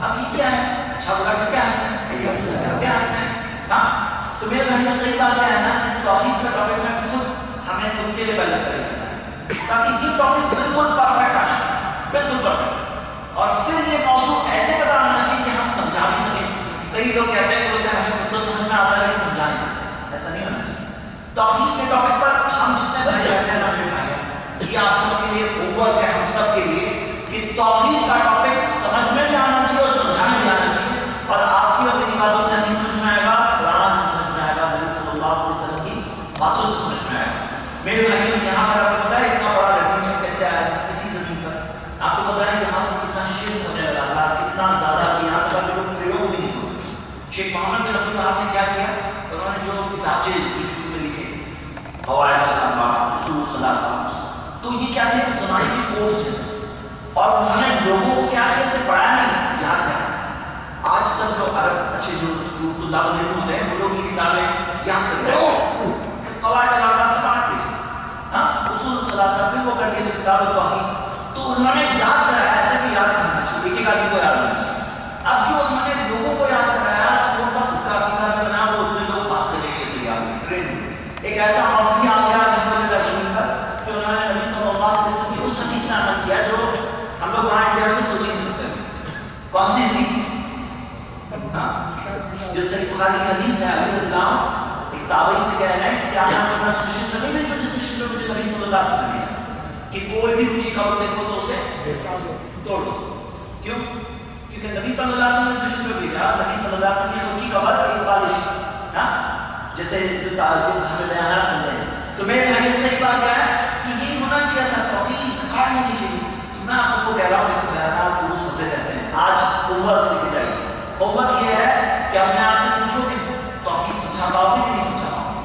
[SPEAKER 4] اب یہ کیا ہے؟ اچھا برا کس کا ہے؟ کیا ہے؟ ہاں تو میرے بہن صحیح بات کیا ہے نا کہ توحید کا ٹاپک میں خود ہمیں خود کے لیے بیلنس کرنا ہے تاکہ یہ ٹاپک بالکل پرفیکٹ آنا چاہیے، بالکل پرفیکٹ. اور پھر یہ موضوع ایسے بتا آنا چاہیے کہ ہم سمجھا بھی سکیں. کئی لوگ کہتے ہیں کہ ہمیں خود تو سمجھ میں آتا ہے لیکن سمجھا نہیں سکتے. ایسا نہیں ہونا چاہیے. توحید کے ٹاپک پر ہم جتنے بھائی رہتے ہیں ہمیں بھائی یہ آپ سب کے لیے ہوم ورک ہے، ہم سب کے لیے کہ توحید کا ٹاپک سمجھ میں بھی آنا چاہیے اور سمجھانے بھی آنا چاہیے. اور آپ کی اور میری باتوں سے نہیں سمجھ میں آئے گا، قرآن سے سمجھ میں آئے گا، نبی صلی اللہ علیہ وسلم کی باتوں سے سمجھ میں آئے گا. میرے بھائیوں یہاں پر آپ کو پتا ہے اتنا بڑا ریولیوشن کیسے آیا اسی زمین پر. آپ کو پتا ہے یہاں پر کتنا شرک ہونے لگا تھا، کتنا زیادہ یہاں پر لوگ پریوگ بھی نہیں چھوڑتے. شیخ محمد بن عبد الوہاب نے کیا کیا؟ انہوں نے جو کتابچے جو شروع میں لکھے قواعد الاربعہ، اصول الثلاثہ، تو یہ کیا تھے زمانے کے کورس جیسے. اور انہوں نے لوگوں کو کیا کیا سے پڑھایا نہیں، یاد کرا. آج تک جو عرب اچھے جو طلاب العلم ہوتے ہیں وہ لوگ یہ کتابیں یاد کر رہے ہیں. قواعد الاربعہ سے پڑھ کے اصول الثلاثہ پھر وہ کر کے کتاب التوحید. تو انہوں نے یاد کرایا، ایسے بھی یاد کرنا چاہیے، ایک ایک آدمی کو یاد کرنا چاہیے. اب جو انہوں نے لوگوں کو یاد کرایا تو ان کا خود کا عقیدہ بھی بنا، وہ اتنے لوگ بات کرنے کے لیے تیار ہوئے. ٹریننگ ایک ایسا موقع آ گیا الحمدللہ زمین پر کہ انہوں نے نبی صلی اللہ علیہ وسلم کی اس حدیث میں عمل کیا جو ہم لوگ وہاں انڈیا میں سوچ نہیں سکتے. کون سی حدیث؟ جو صحیح بخاری کی حدیث ہے، علی رضی اللہ عنہ ایک تابعی سے کہہ رہے ہیں کہ کیا آپ نے اس مشن میں نہیں بھیجو جس مشن میں مجھے نبی صلی اللہ علیہ وسلم نے کہ کوئی بھی اونچی قبر دیکھو تو اسے توڑ دو. کیوں؟ کیونکہ نبی صلی اللہ علیہ وسلم نے اس مشن میں بھیجا. نبی صلی اللہ علیہ وسلم کی اونچی قبر ایک بالش جیسے جو ہمیں بیانات مل رہے ہیں. تو میرے بھائی صحیح بات کیا ہے کہ یہ ہونا چاہیے تھا، توحید قائم ہونی چاہیے. تو میں آپ سب کو کہہ رہا ہوں کہ بیانات دروس ہوتے رہتے ہیں. آج ہوم ورک لکھ کے جائیے. ہوم ورک یہ ہے کہ اپنے آپ سے پوچھو کہ توحید سمجھا پاؤ گے کہ نہیں سمجھا پاؤ گے.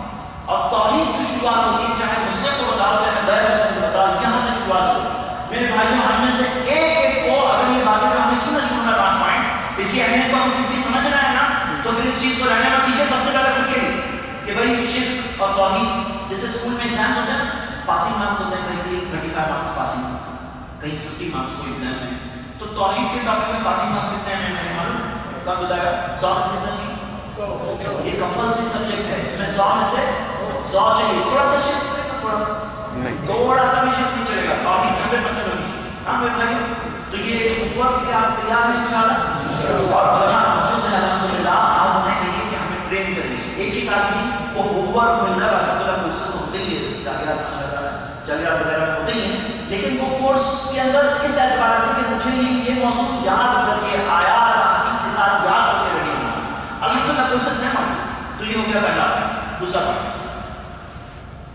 [SPEAKER 4] اور توحید سے شروعات ہوتی ہے، چاہے مسلم کو بتاؤ چاہے غیر مسلم کو بتاؤ، یہاں سے شروعات ہوتی ہے. میرے بھائیوں ہم میں سے ایک ایک کو اگر یہ باتیں جو ہمیں کی نہ شروع میں 5 پوائنٹ اس کی اہمیت کو ہم بھی سمجھ رہے ہیں نا، تو پھر اس چیز کو رہنے میں دیجیے سب سے پہلے خود کے لیے کہ بھائی شرک اور توحید. جیسے اسکول میں ایگزامس ہوتے ہیں، پاسنگ مارکس ہوتے ہیں، کہیں 35 مارکس پاسنگ، کہیں 50 مارکس کو ایگزام میں. تو توحید کے ٹاپک میں پاسنگ مارکس کتنے ہیں ہمیں معلوم؟ کب بتائے گا 100 میں سے کتنا چاہیے؟ یہ کمپلسری سبجیکٹ ہے، اس میں 100 میں سے 100 چاہیے. تھوڑا سا شرک چلے گا، تھوڑا سا بھی شرک نہیں چلے گا. توحید 100% ہونی چاہیے. ہاں میرے بھائی تو یہ وقت کے آپ تیار ہیں انشاءاللہ. اور علماء موجود ہیں الحمدللہ. آپ انہیں کہیے کہ ہمیں ٹرین کریں. ایک ایک آدمی کو ہوم ورک مل رہا ہے. الحمدللہ کورسز تو ہوتے ہی ہیں، جالیات وغیرہ میں ہوتے ہی ہیں، لیکن وہ کورس کے اندر اس اعتبار سے کہ مجھے یہ موضوع یاد کر کے آیات احادیث کے ساتھ یاد کر کے ریڈی ہونا چاہیے. الحمدللہ کورسز ہیں موجود. تو یہ ہو گیا پہلا. دوسرا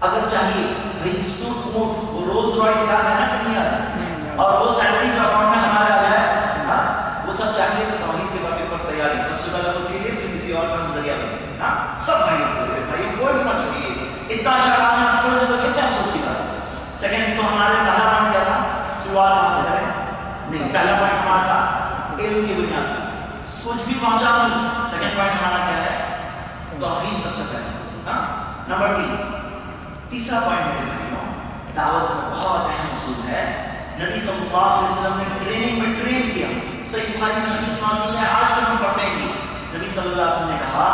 [SPEAKER 4] اگر چاہیے بھائی سوٹ کوٹ وہ رولز رائس یاد ہے نا کہ نہیں یاد ہے، اور وہ سیلری جو اکاؤنٹ میں ہمارے آ جائے وہ سب چاہیے. تو توحید کے بارے پر تیاری سب سے پہلے خود کے لیے، پھر کسی اور کا ہم ذریعہ کچھ بھی پہنچا نہیں. سیکنڈ پوائنٹ ہمارا کیا ہے؟ توحید سب سے پہلے. نمبر 3. تیسرا پوائنٹ میرے بھائیوں، دعوت میں بہت اہم اصول ہے. نبی صلی اللہ علیہ وسلم نے ٹریننگ میں ٹرین کیا. صحیح بخاری میں حدیث موجود ہے، آج تک ہم پڑھتے ہیں. نبی صلی اللہ علیہ وسلم نے کہا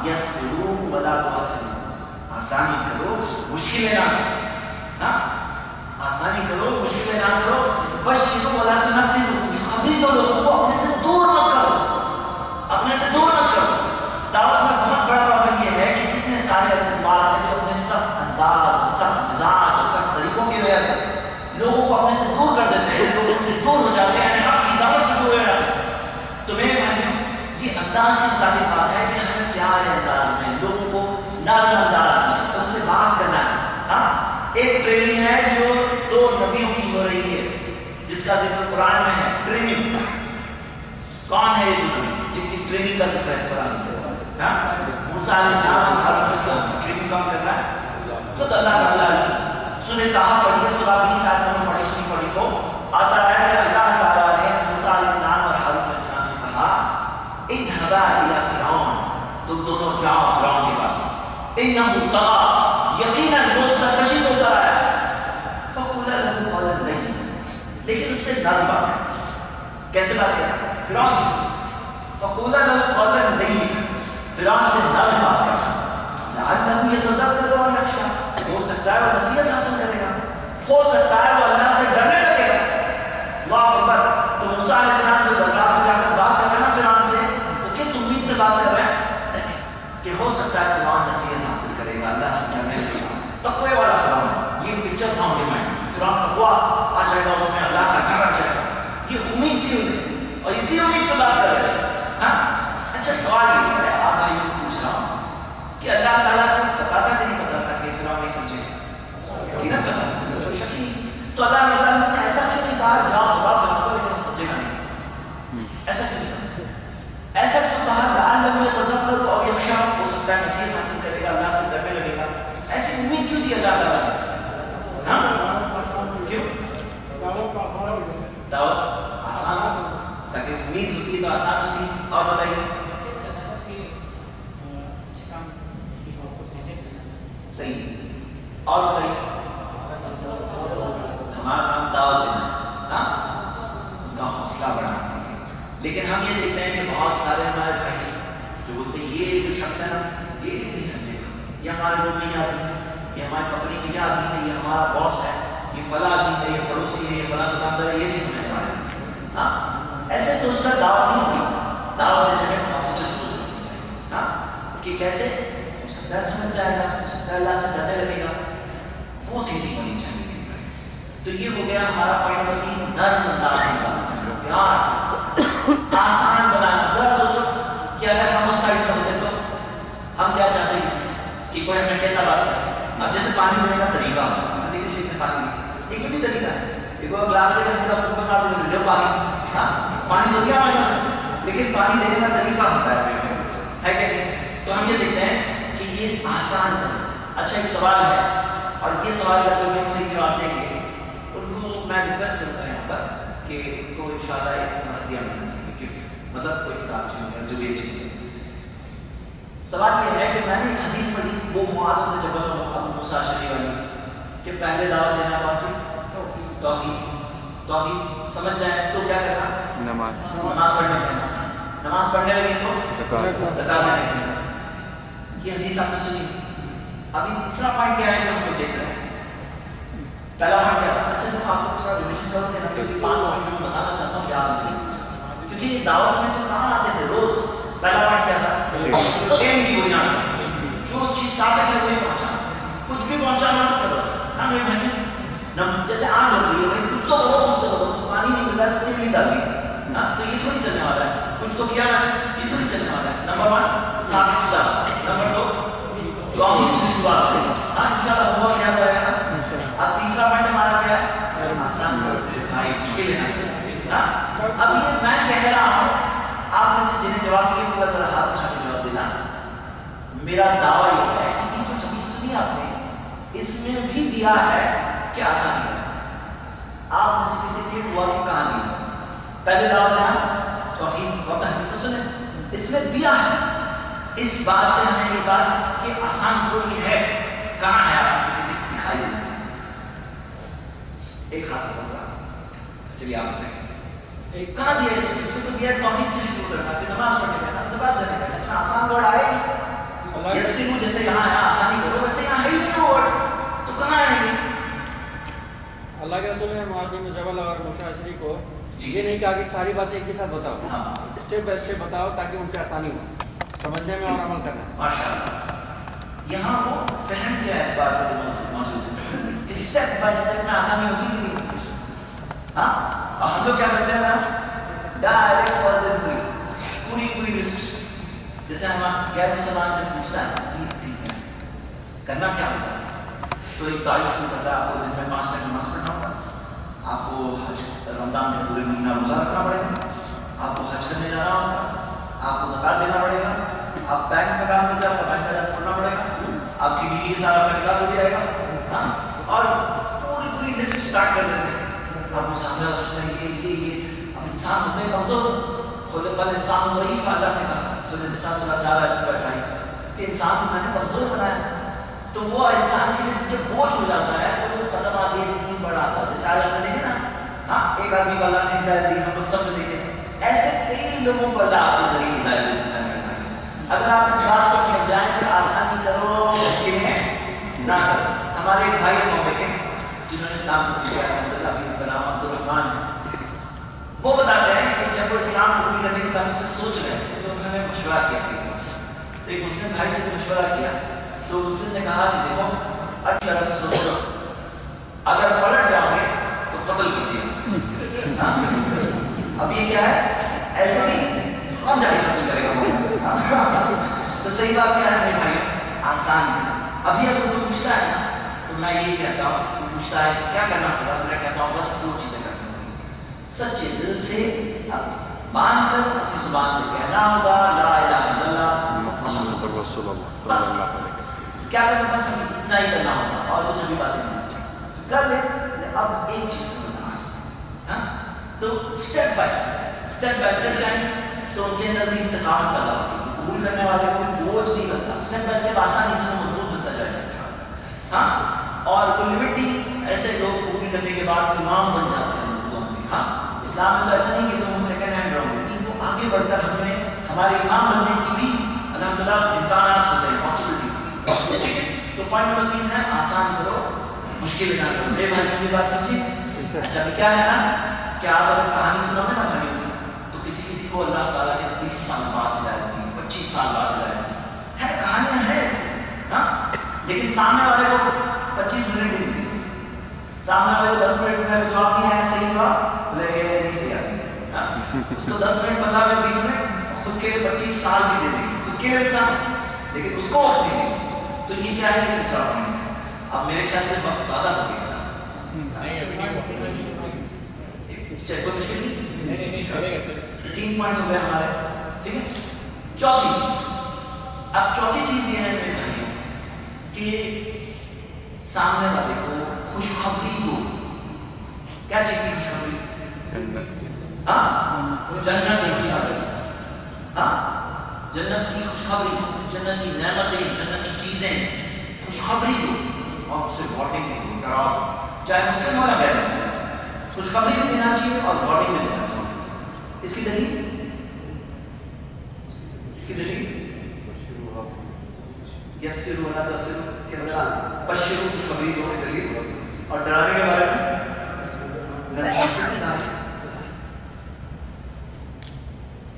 [SPEAKER 4] یسروا ولا تعسروا، آسانی کرو مشکلیں نہ کرو. آسانی کرو مشکلیں نہ کرو. بشروا ولا تنفروا، خوشخبری دو لوگوں کو، اپنے سے دور مت کرو، اپنے سے دور مت کرو. دعوت میں بہت بڑا پرابلم یہ ہے کہ کتنے سارے ایسے بات ہیں جو اپنے سخت انداز، سخت مزاج اور سخت طریقوں کی وجہ سے لوگوں کو اپنے سے دور کر دیتے ہیں، لوگوں سے دور ہو جاتے ہیں، حق کی دعوت سے دور ہو جاتے ہیں. تو میرے بھائیوں یہ انداز کی مطابق بات ہے کہ ہمیں پیارے انداز میں لوگوں کو نرم انداز میں ان سے بات کرنا ہے. ایک ٹریننگ ہے جو 2 نبیوں کی ہو رہی ہے جس کا ذکر قرآن میں ہے. ٹریننگ کون ہے؟ یہ 2 نبی جن کی ٹریننگ کا ذکر ہے قرآن میں. موسیٰ علیہ السلام اور ہارون علیہ السلام کی ٹریننگ کون کر رہا ہے؟ خود اللہ تعالیٰ. سورہ طٰہٰ پڑھیے، سورہ 20 آیت نمبر 43-44 آتا ہے کہ اللہ تعالیٰ نے موسیٰ علیہ السلام اور ہارون علیہ السلام سے کہا اذهبا إلى فرعون، تم دونوں جاؤ فرعون کے پاس. إنه طغى، یقیناً وہ سرکشی کو کر آیا. فقولا له قولا لینا، لیکن اس سے نرم بات ہے. کیسے بات کرنا؟ فرعون سے. فقولا له قولا لینا، فرعون سے نرم بات کرنا. لعله يتذكر أو يخشى، ہو سکتا ہے وہ نصیحت حاصل کرے گا، ہو سکتا ہے وہ اللہ سے ڈرنے لگے گا. اللہ اکبر. تو موسیٰ علیہ السلام جو درگاہ میں جا کر بات کر رہے ہیں نا فرعون سے، تو کس امید سے بات کر رہے ہیں کہ ہو سکتا ہے فرعون نصیحت حاصل کرے گا، اللہ سے ڈرنے لگے گا. تقوی والا فرعون، یہ پکچر تھا ان کے مائنڈ. فرعون تقویٰ آ جائے گا، اس میں اللہ کا ڈر آ جائے گا، یہ امید تھی انہیں، اور اسی امید سے بات کر رہے ہیں. اچھا سوال یہ ہے، آپ بھائی کو پوچھ رہا ہوں کہ اللہ تعالیٰ کو پتا تھا کہ نہیں پتا تھا کہ فرعون نہیں سمجھے؟ یقیناً پتا تھا، کوئی شک نہیں. تو اللہ تعالیٰ نے ایسا کیوں نہیں کہا جاؤ بتاؤ فرعون کو لیکن وہ سمجھے گا نہیں؟ ایسا کیوں نہیں کہا؟ ایسا کیوں کہا لعلہ یتذکر او یخشی، ہو سکتا ہے نصیحت حاصل کرے گا، اللہ سے ڈرنے لگے گا. ایسی امید کیوں دی اللہ تعالیٰ نے؟ کیوں؟ دعوت آسان ہو، تاکہ امید ہوتی ہے تو آسان ہوتی. اور بتائیے. صحیح. اور بتائیے. ہمارا کام دعوت دینا، ان کا حوصلہ بڑھانا. لیکن ہم یہ دیکھتے ہیں کہ بہت سارے ہمارے بھائی جو بولتے ہیں یہ جو شخص ہے نا یہ نہیں سمجھے گا، یہ ہمارے ملک میں یہ آدمی ہے، یہ ہماری کمپنی میں یہ آدمی ہے، یہ ہمارا باس ہے، یہ فلاں آدمی ہے، یہ پڑوسی ہے، یہ فلاں دکاندار ہے، یہ نہیں سمجھ پا رہے. ایسے سوچ کر دعوت نہیں ہوتی. دعوت دینے میں پازیٹیو سوچ رکھنی چاہیے کہ کیسے ہو سکتا ہے سمجھ جائے گا، ہو سکتا ہے اللہ سے ڈرنے لگے گا. وہ تھنکنگ ہونی چاہیے. تو یہ ہو گیا ہمارا پوائنٹ نمبر 3، نرم انداز میں پیار سے آسان بنانا. ذرا سوچو کہ اگر ہم اس سائڈ میں ہوتے تو ہم کیا چاہتے ہیں کسی سے کہ کوئی ہمیں کیسا بات کرے. اب جیسے پانی دینے کا طریقہ ہوتا ہے، شیخ نے پانی دیا، ایک یہ بھی طریقہ ہے. ایک اور گلاس لے کر سیدھا منہ میں مار دیں، لو پانی تو کیا ہمارے پاس، لیکن پانی دینے کا طریقہ ہوتا ہے کہ نہیں. تو ہم یہ دیکھتے ہیں کہ یہ آسان ہے. اچھا ایک سوال ہے، اور یہ سوال کا جو کہ صحیح جواب دیں گے ان کو میں ریکویسٹ کرتا ہوں یہاں پر کہ ان کو انشاءاللہ ایک ہدیہ ملنا چاہیے، گفٹ، مطلب کوئی کتاب چاہیے جو بھی اچھی ہے. سوال یہ ہے کہ میں نے ایک حدیث پڑھی، وہ معاذ بن جبل ابو موسیٰ اشعری والی، کہ پہلے دعوت دینا کون سی؟ توحید. توحید سمجھ جائیں تو کیا کرنا؟ نماز پڑھنے لگے. نماز پڑھنے لگے تو زکات دینے لگے. یہ حدیث آپ نے سنی. ابھی تیسرا پوائنٹ کیا ہے جو ہم لوگ دیکھ رہے ہیں؟ پہلا پوائنٹ کیا تھا؟ اچھا جب آپ کو تھوڑا ریویژن کرو گے نا، کیونکہ 5 پوائنٹ جو میں بتانا چاہتا ہوں یاد رکھیں، کیونکہ یہ دعوت میں تو کہاں آتے تھے روز. پہلا پوائنٹ کیا تھا؟ علم کی بنیاد. جو چیز ثابت ہے وہی پہنچانا، کچھ بھی پہنچانا مت کرو. ہاں میرے بھائی جیسے آگ لگ رہی ہے بھائی، کچھ تو کرو، کچھ تو کرو. پانی نہیں مل رہا ہے تو تکلی ڈال دی، تو یہ تھوڑی چلنے والا ہے. کچھ تو کیا ہے، یہ تھوڑی چلنے والا ہے. نمبر 1 ثابت شدہ. نمبر 2 توحید سے شروعات کریں. ہاں انشاءاللہ ہوا کیا کرے گا. اب تیسرا پوائنٹ ہمارا کیا ہے؟ آسان بھائی مشکل ہے. اب یہ میں کہہ رہا ہوں، آپ میں سے جنہیں جواب دیا ہوگا ذرا ہاتھ اٹھا کے جواب دینا. میرا دعویٰ یہ ہے کہ یہ جو حدیث سنی آپ نے اس میں بھی دیا ہے کہ آسان ہے. آپ میں سے کسی ٹھیک ہوا کی کہانی پہلے دعوت دینا توحید اور حدیث سنیں، اس میں دیا ہے. اس بات سے ہمیں یہ بات کہ آسان کوئی ہے کہاں ہے آپ کسی دکھائی دے. ایک ہاتھ پکڑ رہا. چلیے آپ بتائیں ایک کہاں دیا اس میں تو دیا توحید سے شروع کرنا پھر نماز پڑھنے کا زبان دینے کا. اس میں آسان ورڈ آئے گی یسیرو جیسے یہاں ہے آسانی کرو ویسے یہاں ہے ہی نہیں وہ ورڈ تو کہاں ہے یہ.
[SPEAKER 5] اللہ کے رسول نے معاذ بن جبل اور موسیٰ عشری کو یہ نہیں کہا کہ ساری باتیں ایک ہی ساتھ بتاؤ, اسٹیپ بائی اسٹیپ بتاؤ تاکہ ان پہ آسانی ہو سمجھنے میں اور عمل کرنا.
[SPEAKER 4] ماشاءاللہ یہاں وہ فہم کے اعتبار سے موجود ہے. اسٹیپ بائی اسٹیپ میں آسانی ہوتی نہیں ہوتی. ہاں اور ہم لوگ کیا کرتے ہیں نا ڈائریکٹ فردر پوری لسٹ. جیسے ہم غیر مسلمان جب پوچھتا ہے ٹھیک ہے کرنا کیا ہوگا تو ایک تعریف شروع کرتا ہے آپ کو دن میں 5 ٹائم نماز پڑھنا ہوگا, آپ کو حج رمضان میں پورے مہینہ روزہ رکھنا پڑے گا, آپ کو حج کرنے جانا ہوگا, آپ کو زکات دینا پڑے گا, آپ بینک میں کام کرتے ہیں آپ کو بینک کا جانا چھوڑنا پڑے گا, آپ کی بیوی کے ساتھ آپ کا نکاح ہو جائے گا. اور پوری لسٹ اسٹارٹ کر دیتے ہیں. اب وہ سامنے والا سوچتا ہے یہ اب انسان ہوتے ہیں کمزور خود پر انسان ضعیف اللہ نے کہا سورہ نساء سورہ 4:28 کہ انسان کو میں نے کمزور بنایا. تو وہ انسان کے جب بوجھ ہو جاتا ہے تو وہ قدم آگے نہیں بڑھاتا. جیسے آج آپ نے دیکھے نا ہاں ایک آدمی کو اللہ نے ہدایت دی, ہم لوگ سب نے دیکھے ایسے کئی لوگوں کو اللہ آپ کے ذریعے ہدایت دے سکتا ہے. اگر آپ اس بات کو سمجھ جائیں کہ آسانی کرو مشکلیں نہ کرو. ہمارے ایک بھائی موقع کے جنہوں نے اسلام کو دیا کلام عبدالرحمان وہ بتاتے ہیں کہ جب وہ اسلام قبول کرنے کے تعلق سے سوچ رہے تھے تو انہوں نے مشورہ کیا. تو ایک مسلم بھائی سے مشورہ کیا تو مسلم نے کہا کہ دیکھو اچھی طرح سے سوچو, اگر پلٹ جاؤ گے تو قتل کر دیا. اب یہ کیا ہے ایسے نہیں کون جا کے قتل کرے گا. تو صحیح بات کیا ہے میرے بھائی آسان ہے. ابھی اگر کوئی پوچھتا ہے نا تو میں یہ کہتا ہوں پوچھتا ہے کہ کیا کرنا ہوگا میں کہتا ہوں بس 2 چیزیں کرنی ہوگی. سچے دل سے مان کر اپنی زبان سے کہنا ہوگا لا الہ الا اللہ محمد رسول اللہ. بس کیا کرنا بس اتنا ہی کرنا ہوگا اور وہ جب بھی باتیں کر لے. اب ایک چیز کو نماز تو اسٹیپ بائی اسٹیپ جائیں تو ان کے اندر بھی استقامت پیدا ہوتی ہے. جو قبول کرنے والے کو بوجھ نہیں بنتا. اسٹیپ بائی اسٹیپ آسانی سے مضبوط بنتا جائے گا. ہاں اور کوئی لمٹ نہیں. ایسے لوگ قبول کرنے کے بعد امام بن جاتے ہیں مسجدوں میں. ہاں اسلام میں تو ایسا نہیں کہ تم سیکنڈ ہینڈ رہو گے, وہ آگے بڑھ کر ہمیں ہمارے امام بننے کی بھی الحمدللہ امکانات ہوتے ہیں, پاسبلٹی ہوتی ہے. ٹھیک ہے تو پوائنٹ نمبر 3 ہے آسان کرو مشکل نہ کرو. میرے بھائی کی بات سمجھیے. اچھا کیا ہے نا کہ آپ اگر کہانی سنو گے نا بھائیوں کی تو کسی کو اللہ تعالیٰ نے 30 سال بعد ہدایت دی, 25 سال بعد ہدایت دی ہے. کہانیاں ہیں ایسے ہاں, لیکن سامنے والے کو 25 منٹ نہیں دی, سامنے والے کو 10 منٹ میں جواب نہیں آیا صحیح جواب لیکن نہیں صحیح آتی. اس کو 10 منٹ 15 منٹ 20 منٹ خود کے لیے 25 سال بھی دے دیں گے, خود کے لیے اتنا لیکن اس کو وقت نہیں دیں گے. تو یہ کیا ہے اختصار نہیں ہے. اب میرے خیال سے وقت زیادہ ہو گیا کوئی مشکل نہیں. 3 پوائنٹ ہو گئے ہمارے. ٹھیک ہے چوتھی چیز. اب چوتھی چیز یہ ہے میرے بھائیوں کہ سامنے والے کو خوشخبری دو. کیا چیز کی خوشخبری؟ ہاں جنت کی خوشخبری. ہاں جنت کی خوشخبری, جنت کی نعمتیں, جنت کی چیزیں خوشخبری دو اور اسے وارننگ بھی دو, ڈراؤ. چاہے مسلم ہو یا غیر مسلم, خوشخبری بھی دینا چاہیے اور وارننگ بھی دینا چاہیے. اس کی دلیل یسروا ولا تعسروا کہ بشروا خوشخبری دو کی دلیل. اور ڈرانے کے بارے میں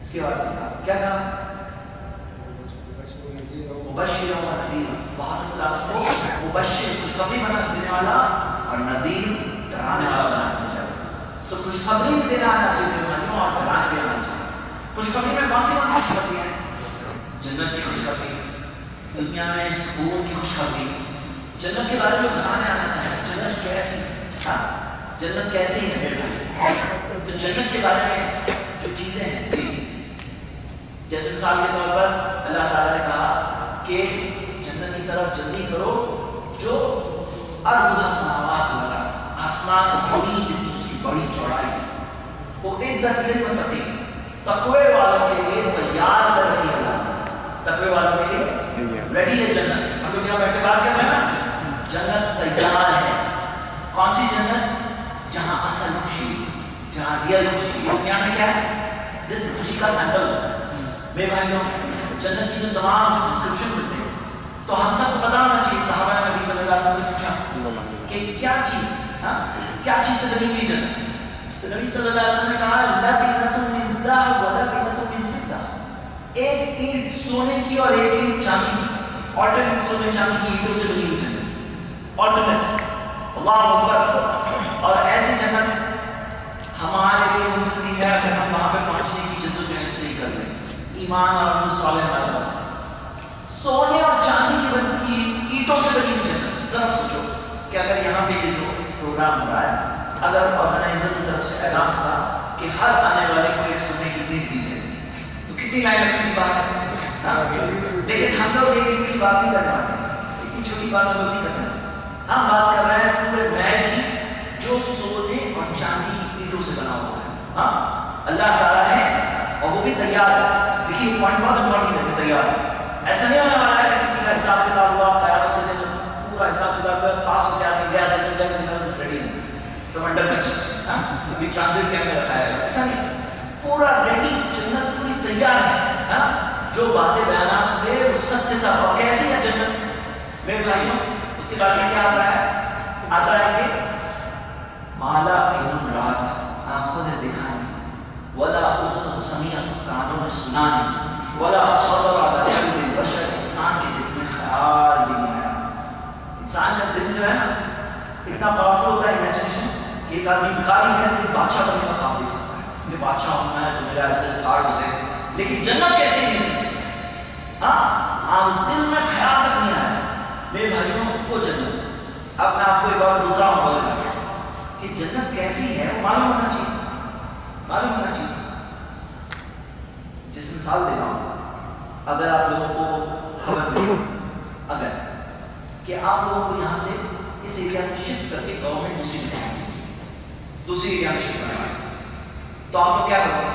[SPEAKER 4] اس کے واسطے کیا کہا مبشر و نذیر. بہت سلاسل کو مبشر خوشخبری بنا دینے والا اور نذیر ڈرانے والا بنانا چاہیے. تو خوشخبری بھی دینا آنا چاہیے اور ڈرانے بھی آنا چاہیے. خوشخبری میں کون سی خوشخبری ہے؟ جنت کی خوشخبری, دنیا میں سکون کی خوشخبری, جنت کے بارے میں بتانے آنا چاہیے. جنت کیسی جنت کیسی ہے میرے بھائی. تو جنت کے بارے میں جو چیزیں ہیں جیسے مثال کے طور پر اللہ تعالیٰ نے کہا کہ جنت کی طرف جلدی کرو جو ارض السماوات والا آسمان زمین جتنی اس کی بڑی چوڑائی وہ ایک درجے میں تقوی والوں کے لیے تیار کر تقوی والوں کے لیے ریڈی ہے جنت. ہم لوگ یہاں بیٹھے بات کر رہے ہیں نا, جنت تیار ہے. کون سی جنت؟ جہاں اصل خوشی, جہاں ریئل خوشی. دنیا میں کیا ہے؟ جس خوشی کا سیمپل. میرے بھائیوں, جنت کی جو تمام جو ڈسکرپشن ملتے ہیں, تو ہم سب کو پتا ہونا چاہیے. صحابہ نے نبی صلی اللہ علیہ وسلم سے پوچھا کہ کیا چیز سے بنی ہوئی جنت؟ تو نبی صلی اللہ علیہ وسلم نے کہا لبنۃ من ذهب ولبنۃ من فضہ. ایک اینٹ سونے کی اور ایک اینٹ چاندی کی. آلٹرنیٹ سونے چاندی کی اینٹوں سے بنی ہوئی جنت. آلٹرنیٹ. اللہ اکبر. اور ایسی جنت ہمارے لیے ہو سکتی ہے اگر ہم وہاں پہ پہنچنے کی جدوجہد صحیح کر لیں, ایمان اور عمل صالح والوں سے. سونے اور چاندی کی بنی کی اینٹوں سے بنی ہوئی جنت. ذرا سوچو کہ اگر یہاں پہ یہ جو پروگرام ہو رہا ہے, اگر آرگنائزر کی طرف سے اعلان تھا کہ ہر آنے والے کو ایک سونے کی اینٹ دی جائے تو کتنی لائن لگتی تھی بات ہے. لیکن ہم لوگ ایک اینٹ کی بات نہیں کرنا ہے, اتنی چھوٹی بات ہم لوگ نہیں کرنا. ہم بات کر رہے ہیں پورے محل کی جو سونے اور چاندی کی اینٹوں سے بنا ہوا ہے. ہاں, اللہ تعالیٰ نے, اور وہ بھی تیار ہے. دیکھیے پوائنٹ بہت امپورٹنٹ ہے, تیار ہے. ایسا نہیں ہونے والا ہے کہ کسی کا حساب کتاب ہوا, قیامت کے دن پورا حساب کتاب کر پاس ہو گیا, گیا جنت جا کے نکلا کچھ ریڈی نہیں, سمنڈر میں ابھی ٹرانزٹ کیمپ میں رکھا ہے. ایسا نہیں, پورا ریڈی, جنت پوری تیار ہے. جو باتیں بیانات ہوئے وہ سب کے ساتھ. اور کیسی ہے جنت میرے بھائیوں؟ اس کے بعد میں کیا آتا ہے؟ آتا ہے کہ مالا عین رات, آنکھوں نے دیکھا نہیں, ولا اذن سمعت, کانوں نے سنا نہیں, ولا خطر علی قلب بشر, انسان کے دل میں خیال بھی نہیں آیا. انسان کا دل جو ہے نا اتنا پاورفل ہوتا ہے امیجنیشن کہ ایک آدمی بھکاری ہے کہ بادشاہ بننے کا خواب دیکھ سکتا ہے, یہ بادشاہ ہونا ہے تو میرا ایسے کارڈ ہوتے ہیں. لیکن جنت کیسے نہیں سکتی؟ دل میں خیال تک نہیں آیا. میرے بھائیوں, وہ جنت. اب میں آپ کو ایک اور دوسرا ماحول بتاتا ہوں کہ جنت کیسی ہے, وہ معلوم ہونا چاہیے. معلوم ہونا چاہیے. جس مثال دے رہا ہوں, اگر آپ لوگوں کو خبر ملی اگر کہ آپ لوگوں کو یہاں سے اس ایریا سے شفٹ کر کے گورنمنٹ دوسری ایریا میں شفٹ کرنا ہے, تو آپ لوگ کیا کرو گے؟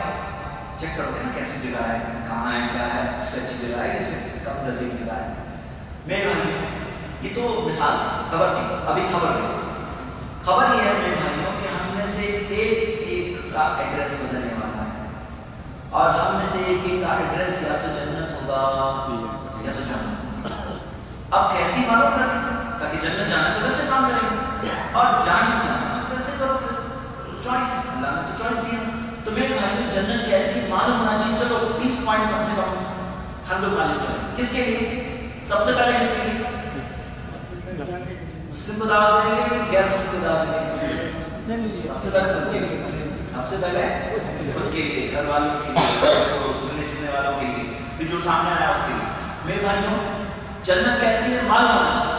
[SPEAKER 4] چیک کرتے ہیں کیسی جگہ ہے, کہاں ہے, کیا ہے, اس سے اچھی جگہ ہے, اس سے کم درجے کی جگہ ہے. میرے بھائیوں, یہ تو مثال, خبر نہیں, ابھی خبر نہیں. خبر یہ ہے میرے بھائیوں کہ ہم میں سے ایک کا ایڈریس بدلنے والا ہے, اور ہم میں سے ایک کا ایڈریس یا تو جنت ہوگا یا تو جہنم. اب کیسی معلوم کریں تاکہ جنت جانا تو ویسے کام کریں اور جانا تو ویسے کرو. پھر چوائس ہے, اللہ نے تو چوائس دی ہے. تو میرے بھائیوں, جنت کیسی معلوم ہونا چاہیے. چلو 30 پوائنٹ کم سے کم ہم لوگ معلوم کریں. کس کے لیے؟ سب سے پہلے کس کے لیے؟ مسلم کو دعوت دیں گے, غیر مسلم کو دعوت دیں گے؟ سب سے پہلے خود کے لیے, سب سے پہلے خود کے لیے, گھر والوں کے لیے, سننے جننے والوں کے لیے, پھر جو سامنے آیا اس کے لیے. میرے بھائیوں, جنت کیسی ہے معلوم ہونا چاہیے.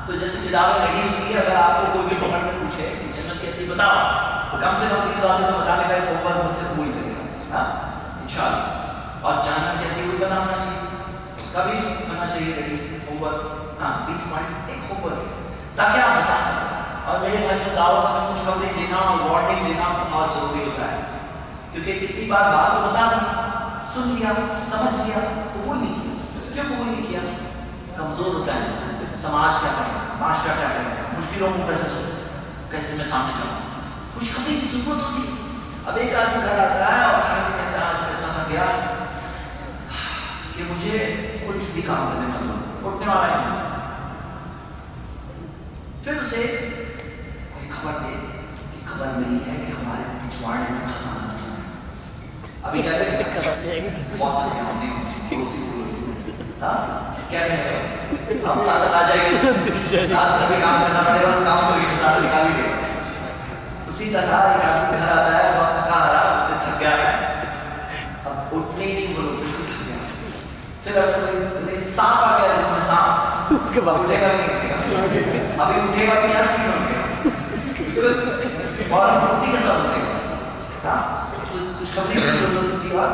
[SPEAKER 4] تو جیسے کتابیں ریڈی ہوتی ہے, اگر آپ کو کوئی بھی پکڑ کے پوچھے کہ جنت کیسی بتاؤ, تو کم سے کم 30 باتیں تو بتانے کا ایک ہومورک مجھ سے قبول کرے گا انشاءاللہ. اور جہنم کیسی ہوئی پتہ ہونا چاہیے, اس کا بھی ہونا چاہیے ریڈی ہومورک. 30 پوائنٹ ایک ہومورک تاکہ آپ بتا سکیں. اور میرے بھائی, دعوت میں خوشخبری دینا اور وارننگ دینا بہت ضروری ہوتا ہے, کیونکہ کتنی بار بات تو بتا دی, سن لیا, سمجھ لیا, قبول نہیں کیا. کیوں قبول نہیں کیا؟ کمزور ہوتا ہے انسان. سماج کیا کہے گا, معاشرہ کیا کہے گا, مشکلوں کو کیسے میں سامنے جاؤں. خوشخبری کی ضرورت ہوتی ہے. اب ایک آدمی گھر آتا ہے اور کھانے کے کہتا ہے آج اتنا سا گیا کہ مجھے کچھ بھی کام کرنے میں اٹھنے والا ہے. پھر اسے کوئی خبر دے کہ خبر ملی ہے کہ ہمارے پچھواڑے میں خزانہ ہے. ابھی کیا کریں گے؟ بہت کیا ہم نے اسی کیا کہیں ہم آ جائے گی, رات کا بھی کام کرنا پڑے گا, کام کو خزانہ نکال ہی دے گا. اسی طرح ایک آدمی گھر آتا ہے, بہت تھکا آ رہا, تھک گیا ہے, اب اٹھنے ہی نہیں بولو, بالکل تھک گیا. پھر اب سانپ آ گیا روم میں, سانپ اٹھے گا نہیں اٹھے گا, ابھی اٹھے گا بھی کیا اسپیڈ میں اٹھے گا, اور پھرتی کے ساتھ اٹھے گا. خوشخبری کی ضرورت ہوتی ہے اور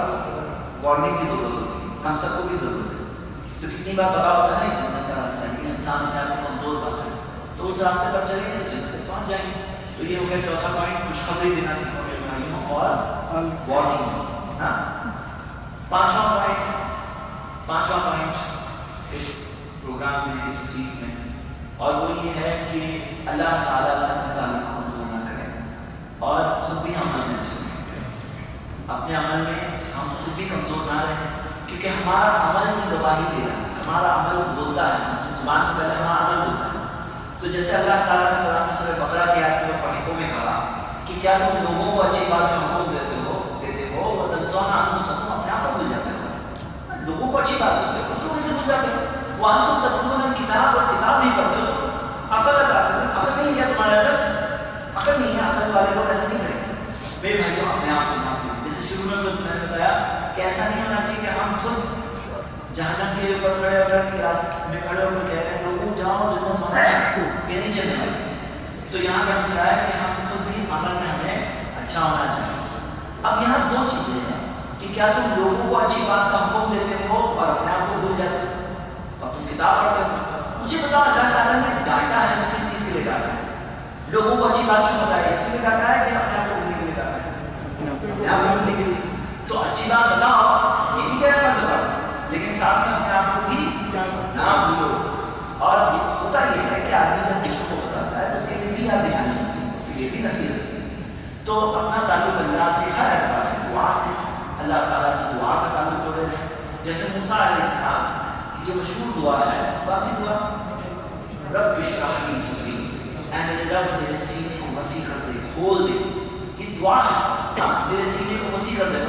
[SPEAKER 4] وارننگ کی ضرورت ہوتی ہے, ہم سب کو بھی ضرورت ہے. تو کتنی بار پتا ہوتا ہے جنت کا راستہ ہے, لیکن انسان اپنے آپ کو کمزور پاتا ہے, تو اس راستے پر چلیں گے تو جنت تک پہنچ جائیں گے. تو یہ ہو گیا چوتھا پوائنٹ, خوشخبری دینا سیکھو میرے بھائیوں, اور وارننگ. پانچواں پانچواں پوائنٹ اس پروگرام میں، اس چیز میں، اور وہ یہ ہے کہ اللہ تعالیٰ سے اپنے تعلق کو کمزور نہ کریں اور خود بھی عمل میں اچھے رہیں۔ اپنے عمل میں ہم خود بھی کمزور نہ رہیں، کیونکہ ہمارا عمل ہی گواہی دے رہا ہے، ہمارا عمل بولتا ہے، ہم سے زبان سے پہلے ہمارا عمل بولتا ہے۔ تو جیسے اللہ تعالیٰ نے قرآن میں سورہ بقرہ کی آیت نمبر 44 میں کہا کہ کیا تم لوگوں کو اچھی بات میں حکم دیتے ہو وَتَنْسَوْنَ أَنفُسَكُمْ، اپنے آپ کو بھول جاتے ہو، لوگوں کو اچھی بات بولتے ہو، خود لوگ اسے بھول جاتے ہو، وَأَنْتُمْ تَتْلُونَ الْكِتَابَ، اور کتاب نہیں پڑھتے ہو، أَفَلَا تَعْقِلُونَ، عقل نہیں ہے تمہارے اندر، عقل نہیں ہے، عقل والے لوگ ایسا نہیں کریں گے۔ میرے بھائیوں، اپنے آپ کو نام، جیسے شروع میں نے بتایا کہ ایسا نہیں ہونا چاہیے کہ ہم خود جہنم کے اوپر کھڑے ہو کر کے راستے میں کھڑے ہو کر کہہ رہے ہیں لوگوں جاؤ جنت منو، یہ نہیں چلنے والی۔ تو یہاں کا مسئلہ ہے کہ ہم خود بھی عمل میں ہمیں اچھا ہونا چاہیے۔ اب یہاں دو چیزیں ہیں کہ کیا تم لوگوں کو اچھی بات کا حکم دیتے ہو اور اپنے آپ کو بھول جاتے ہو، اور تم کتاب پڑھتے ہو۔ مجھے بتاؤ اللہ تعالیٰ نے ڈانٹا ہے تو کس چیز کے لیے ڈانٹا ہے؟ لوگوں کو اچھی بات کیوں بتایا؟ اس لیے ڈانٹا ہے کہ اپنے آپ کو بھولنے کے لیے ڈانٹا ہے، اپنے آپ کو بھولنے کے لیے۔ تو اچھی بات بتاؤ، یہ نہیں کہہ رہا بتاؤ، لیکن ساتھ میں اپنے آپ کو بھی نہ بھولو۔ اور ہوتا یہ ہے کہ آدمی جب کسی کو بتاتا ہے تو اس کے لیے بھی یاد دہانی ہوتی ہے، اس کے لیے بھی نصیحت ہوتی ہے۔ تو اپنا تعلق اللہ سے ہر اعتبار سے، دعا سے، اللہ تعالیٰ سے دعا کا تعلق جوڑے رہے۔ جیسے موسیٰ علیہ السلام کی جو مشہور دعا ہے، کون سی دعا؟ رب اشرح لی صدری، اے میرے رب میرے سینے کو وسیع کر دے، کھول دے۔ یہ دعا ہے، میرے سینے کو وسیع کر دے،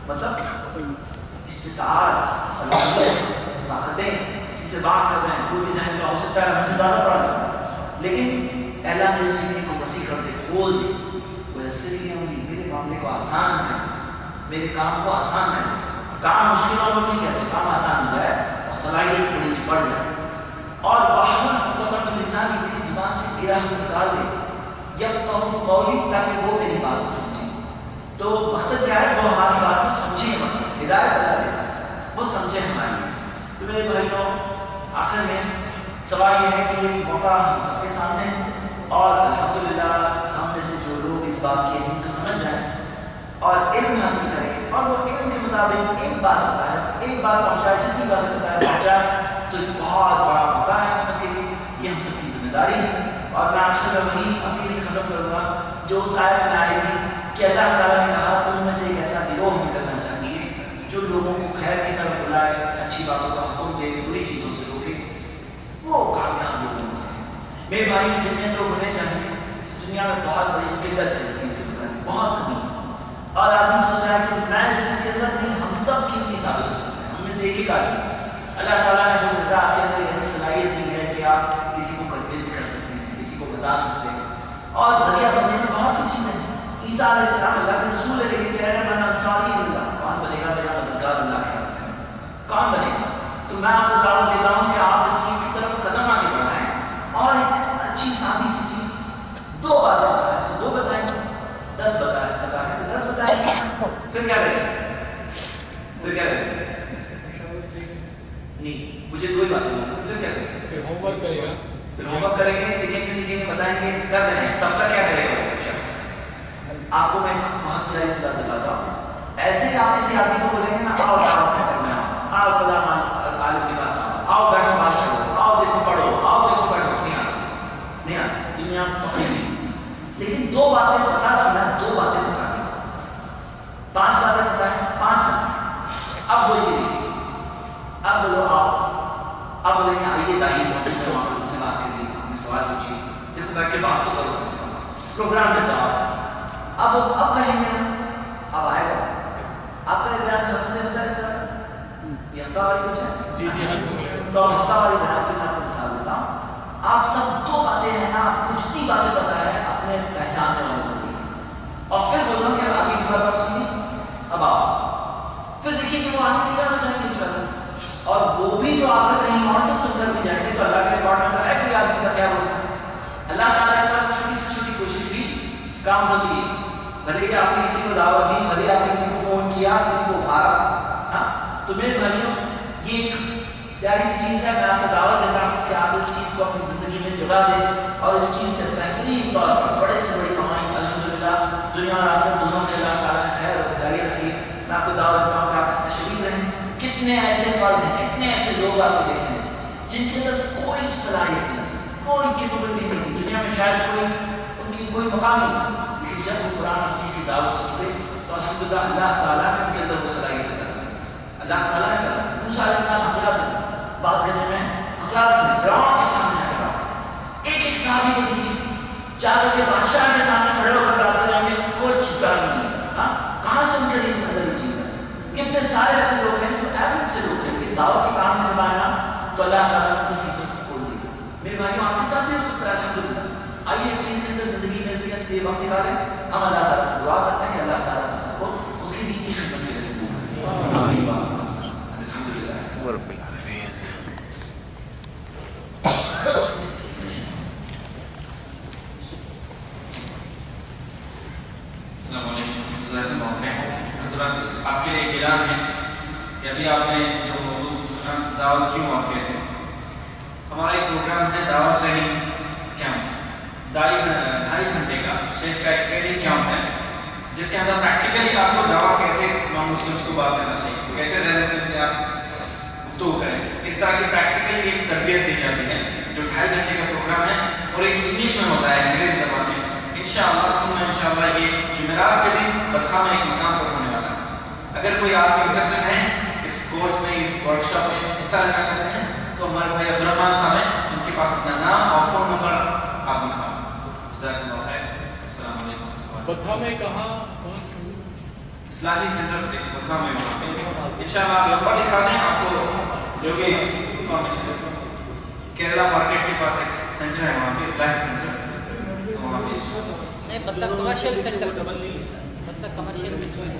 [SPEAKER 4] مطلب استطاعت، صلاحیت، طاقتیں، کسی سے بات کر رہے ہیں، کوئی بھی ذہن میں ہو سکتا ہے ہم سے زیادہ پڑھ رہا ہے، لیکن اللہ میرے سینے کو وسیع کر دے، کھول دے، ویسے ہی میرے معاملے کو آسان کر، میرے کام کو آسان کر۔ کام مشکل اور نہیں کہتے، کام آسان ہو جائے اور صلاحیت بڑی بڑھ جائے۔ اور واحلل عقدۃ من لسانی، میری زبان سے گرہ نکال دے، یفقہوا قولی، تاکہ وہ میری بات کو سمجھیں۔ تو مقصد کیا ہے؟ وہ ہماری بات کو سمجھیں، مقصد ہدایت اللہ دے رہا ہے، وہ سمجھے ہماری۔ تو میرے بھائیوں، آخر میں سوال یہ ہے کہ یہ موقع ہم سب کے سامنے ہے، اور الحمدللہ ہم میں سے جو لوگ اس بات کی اہمیت کو سمجھ جائیں اور علم حاصل کریں، اور وہ علم کے مطابق ایک بات بتائے، ایک بات پہنچائے، جتنی باتیں بتائے پہنچائے، تو ایک بہت بڑا موقع ہے ہم سب کے لیے، یہ ہم سب کی ذمہ داری ہے۔ اور میں آخر میں وہی اپیل سے ختم کروں گا جو اس آیت میں آئی تھی کہ اللہ تعالیٰ نے کہا تم میں سے ایک ایسا گروہ نکلنا چاہیے جو لوگوں کو خیر کی طرف بلائے، اچھی باتوں کا حکم دے، بری چیزوں سے روکے، وہ کامیاب لوگوں میں سے۔ میرے بھائی، جتنے لوگ ہونے چاہیے، دنیا میں بہت بڑی قلت ہے اس چیز کے بارے میں، بہت کمی، اور آدمی سوچ رہا ہے کہ میں اس چیز کے اندر نہیں، ہم سب قیمتی ثابت ہو سکتے ہیں، ہم میں سے ایک ہی آدمی۔ اللہ تعالیٰ نے ہو سکتا ہے آپ کے اندر ایسی صلاحیت دی ہے کہ آپ کسی کو کنوینس کر سکتے ہیں، کسی کو بتا سکتے ہیں، اور ذریعہ بننے میں بہت سی چیزیں ہیں۔ عیسیٰ علیہ السلام اللہ کے رسول ہے، لیکن کہہ رہے ہیں من انصاری اللہ، کون بنے گا میرا مددگار اللہ کے راستے میں؟ کون بنے گا؟ تو میں آپ کو دعوت دیتا ہوں کہ آپ اس چیز کی طرف قدم آگے بڑھائیں، اور ایک اچھی سادی سی چیز، دو باتیں بتائیں تو دو بتائیں، 10 بتائیں تو 10 بتائیں، پھر کیا کریں؟ پھر کیا کریں؟ نہیں، مجھے کوئی بات نہیں، پھر کیا کریں؟
[SPEAKER 6] پھر ہوم ورک کرے گا،
[SPEAKER 4] پھر ہوم ورک کریں گے، سیکھیں گے، بتائیں گے، کر رہے ہیں، تب تک کیا کرے گا وہ شخص؟ آپ کو میں بہت پیاری سی بات بتاتا ہوں، ایسے ہی آپ کسی آدمی کو بولیں گے نا، آؤ دعوت سے کرنا، آؤ فلاں عالم کے پاس آؤ، گھر بات کرو، آؤ دیکھو پڑھو، آؤ دیکھو پڑھو، نہیں آتا، دنیا پکڑی گئی۔ لیکن دو باتیں بتا تھی نا، 2 باتیں بتا دی، 5 باتیں بتائیں، 5 بتائیں، اب بولیے دیکھیے، اب بولو آؤ، اب بولیں گے آئیے تعلیم میں وہاں پہ مجھ سے بات کریے، اپنے سوال پوچھیے، دیکھو بیٹھ کے بات تو کرو، مجھ سے پروگرام میں تو آؤ، اب کہیں گے اب آئے گا، آپ کا بیان ہفتے ہوتا ہے اس طرح، یہ ہفتہ والی کچھ ہے؟
[SPEAKER 6] جی ہر
[SPEAKER 4] تو ہفتہ والی بیان کی میں آپ کو مثال دیتا ہوں، آپ سب 2 باتیں ہیں نا، کچھ نہیں باتیں بتائیں اپنے پہچاننے والوں کو دی، اور پھر بولو کہ آگے کی بات اور سنی، اب آؤ، پھر دیکھیے کہ وہ آنے تیار ہو جائیں گے انشاءاللہ، اور وہ بھی جو آپ کا کہیں اور سے سن کر بھی جائیں گے تو اللہ کے ریکارڈ میں تو ہے کہ آدمی کا کیا ہوتا ہے۔ اللہ تعالیٰ کے پاس چھوٹی سے چھوٹی کوشش بھی کام ہوتی ہے، بھلے کہ آپ نے کسی کو دعوت دی، بھلے آپ نے کسی کو فون کیا، کسی کو بھارا، ہاں، تو میرے بھائیوں یہ ایک پیاری سی چیز ہے، میں آپ کو دعوت دیتا ہوں کہ آپ اس چیز کو اپنی زندگی میں جگہ دیں، اور اس چیز سے بہترین طور پر بڑے سے بڑی کمائی الحمدللہ دنیا اور آخرت دونوں کے اللہ تعالیٰ نے خیر اور بھلائی رکھی۔ میں آپ کو دعوت دیتا ہوں کہ آپ اس میں شریک رہیں۔ کتنے کتنے ایسے فرد ہیں, کتنے ایسے لوگ آپ کو دیکھتے ہیں جن کے اندر کوئی صلاحیت نہیں, کوئی کیپیبلٹی نہیں تھی, دنیا میں شاید کوئی ان کی کوئی مقام نہیں, لیکن جب وہ قرآن حدیث کی دعوت سے جڑے تو الحمدللہ اللہ تعالیٰ نے ان کے اندر وہ صلاحیت عطا کی. اللہ تعالیٰ نے کہا موسیٰ علیہ السلام حضرت بات کرنے میں حضرت فرعون کے سامنے آ کر ایک صحابی کو دیکھیے چاروں کے بادشاہ کے سامنے کھڑے ہو کر بات کرنے میں کوئی چھٹکارا نہیں ہے. ہاں کہاں سے ان کے لیے مقدر یہ چیز ہے؟ کتنے سارے ایسے لوگ ہیں جو ایوریج سے لوگ ہیں کہ دعوت کے کام میں جب آئے نا تو اللہ تعالیٰ نے کسی کو کھول دیا. میرے بھائیوں آپ کے ساتھ بھی ہو سکتا ہے الحمدللہ. آئیے اس چیز کے اندر زندگی میں زیادہ یہ وقت نکالیں, ہم اللہ تعالیٰ سے دعا کرتے ہیں کہ اللہ تعالیٰ ہم سب کو اس کی دین کی خدمت میں رکھے.
[SPEAKER 1] السلام علیکم. جزاک اللہ خیر. حضرات آپ کے لیے ایک اعلان ہے کہ ابھی آپ نے جو موضوع سنا دعوت کیوں آپ کیسے, ہمارا ایک پروگرام ہے دعوت ٹریننگ کیمپ, 2.5 گھنٹے کا شیخ کا ایک ٹریننگ کیمپ ہے جس کے اندر پریکٹیکلی آپ کو دعوت کیسے نان مسلمس کو بات کرنا چاہیے, کیسے غیر مسلم سے آپ گفتگو کریں, اس طرح کی پریکٹیکلی ایک تربیت دی جاتی ہے جو 2.5 گھنٹے کا پروگرام ہے اور ایک انگلش میں ہوتا ہے, انگریزی زبان میں. انشاءاللہ یہ جمعرات کے دن بتھا میں ایک مقام پر ہونے والا ہے. اگر کوئی آدمی انٹرسٹڈ ہیں اس کورس میں, اس ورکشاپ میں حصہ لینا چاہتے ہیں تو ہمارے بھائی عبدالرحمان صاحب ہیں, ان کے پاس اپنا نام اور فون نمبر آپ لکھائیں. جزاک اللہ خیر. السلام علیکم.
[SPEAKER 6] بتھا میں کہاں
[SPEAKER 1] اسلامی سینٹر پہ بتھا میں وہاں پہ انشاءاللہ آپ نمبر لکھا دیں, آپ کو جو بھی انفارمیشن کیرلا مارکیٹ کے پاس ایک سینٹر ہے وہاں پہ اسلامی سینٹر, تو وہاں پہ
[SPEAKER 7] نہیں مطلب کمرشل سینٹر, مطلب کمرشل سینٹر.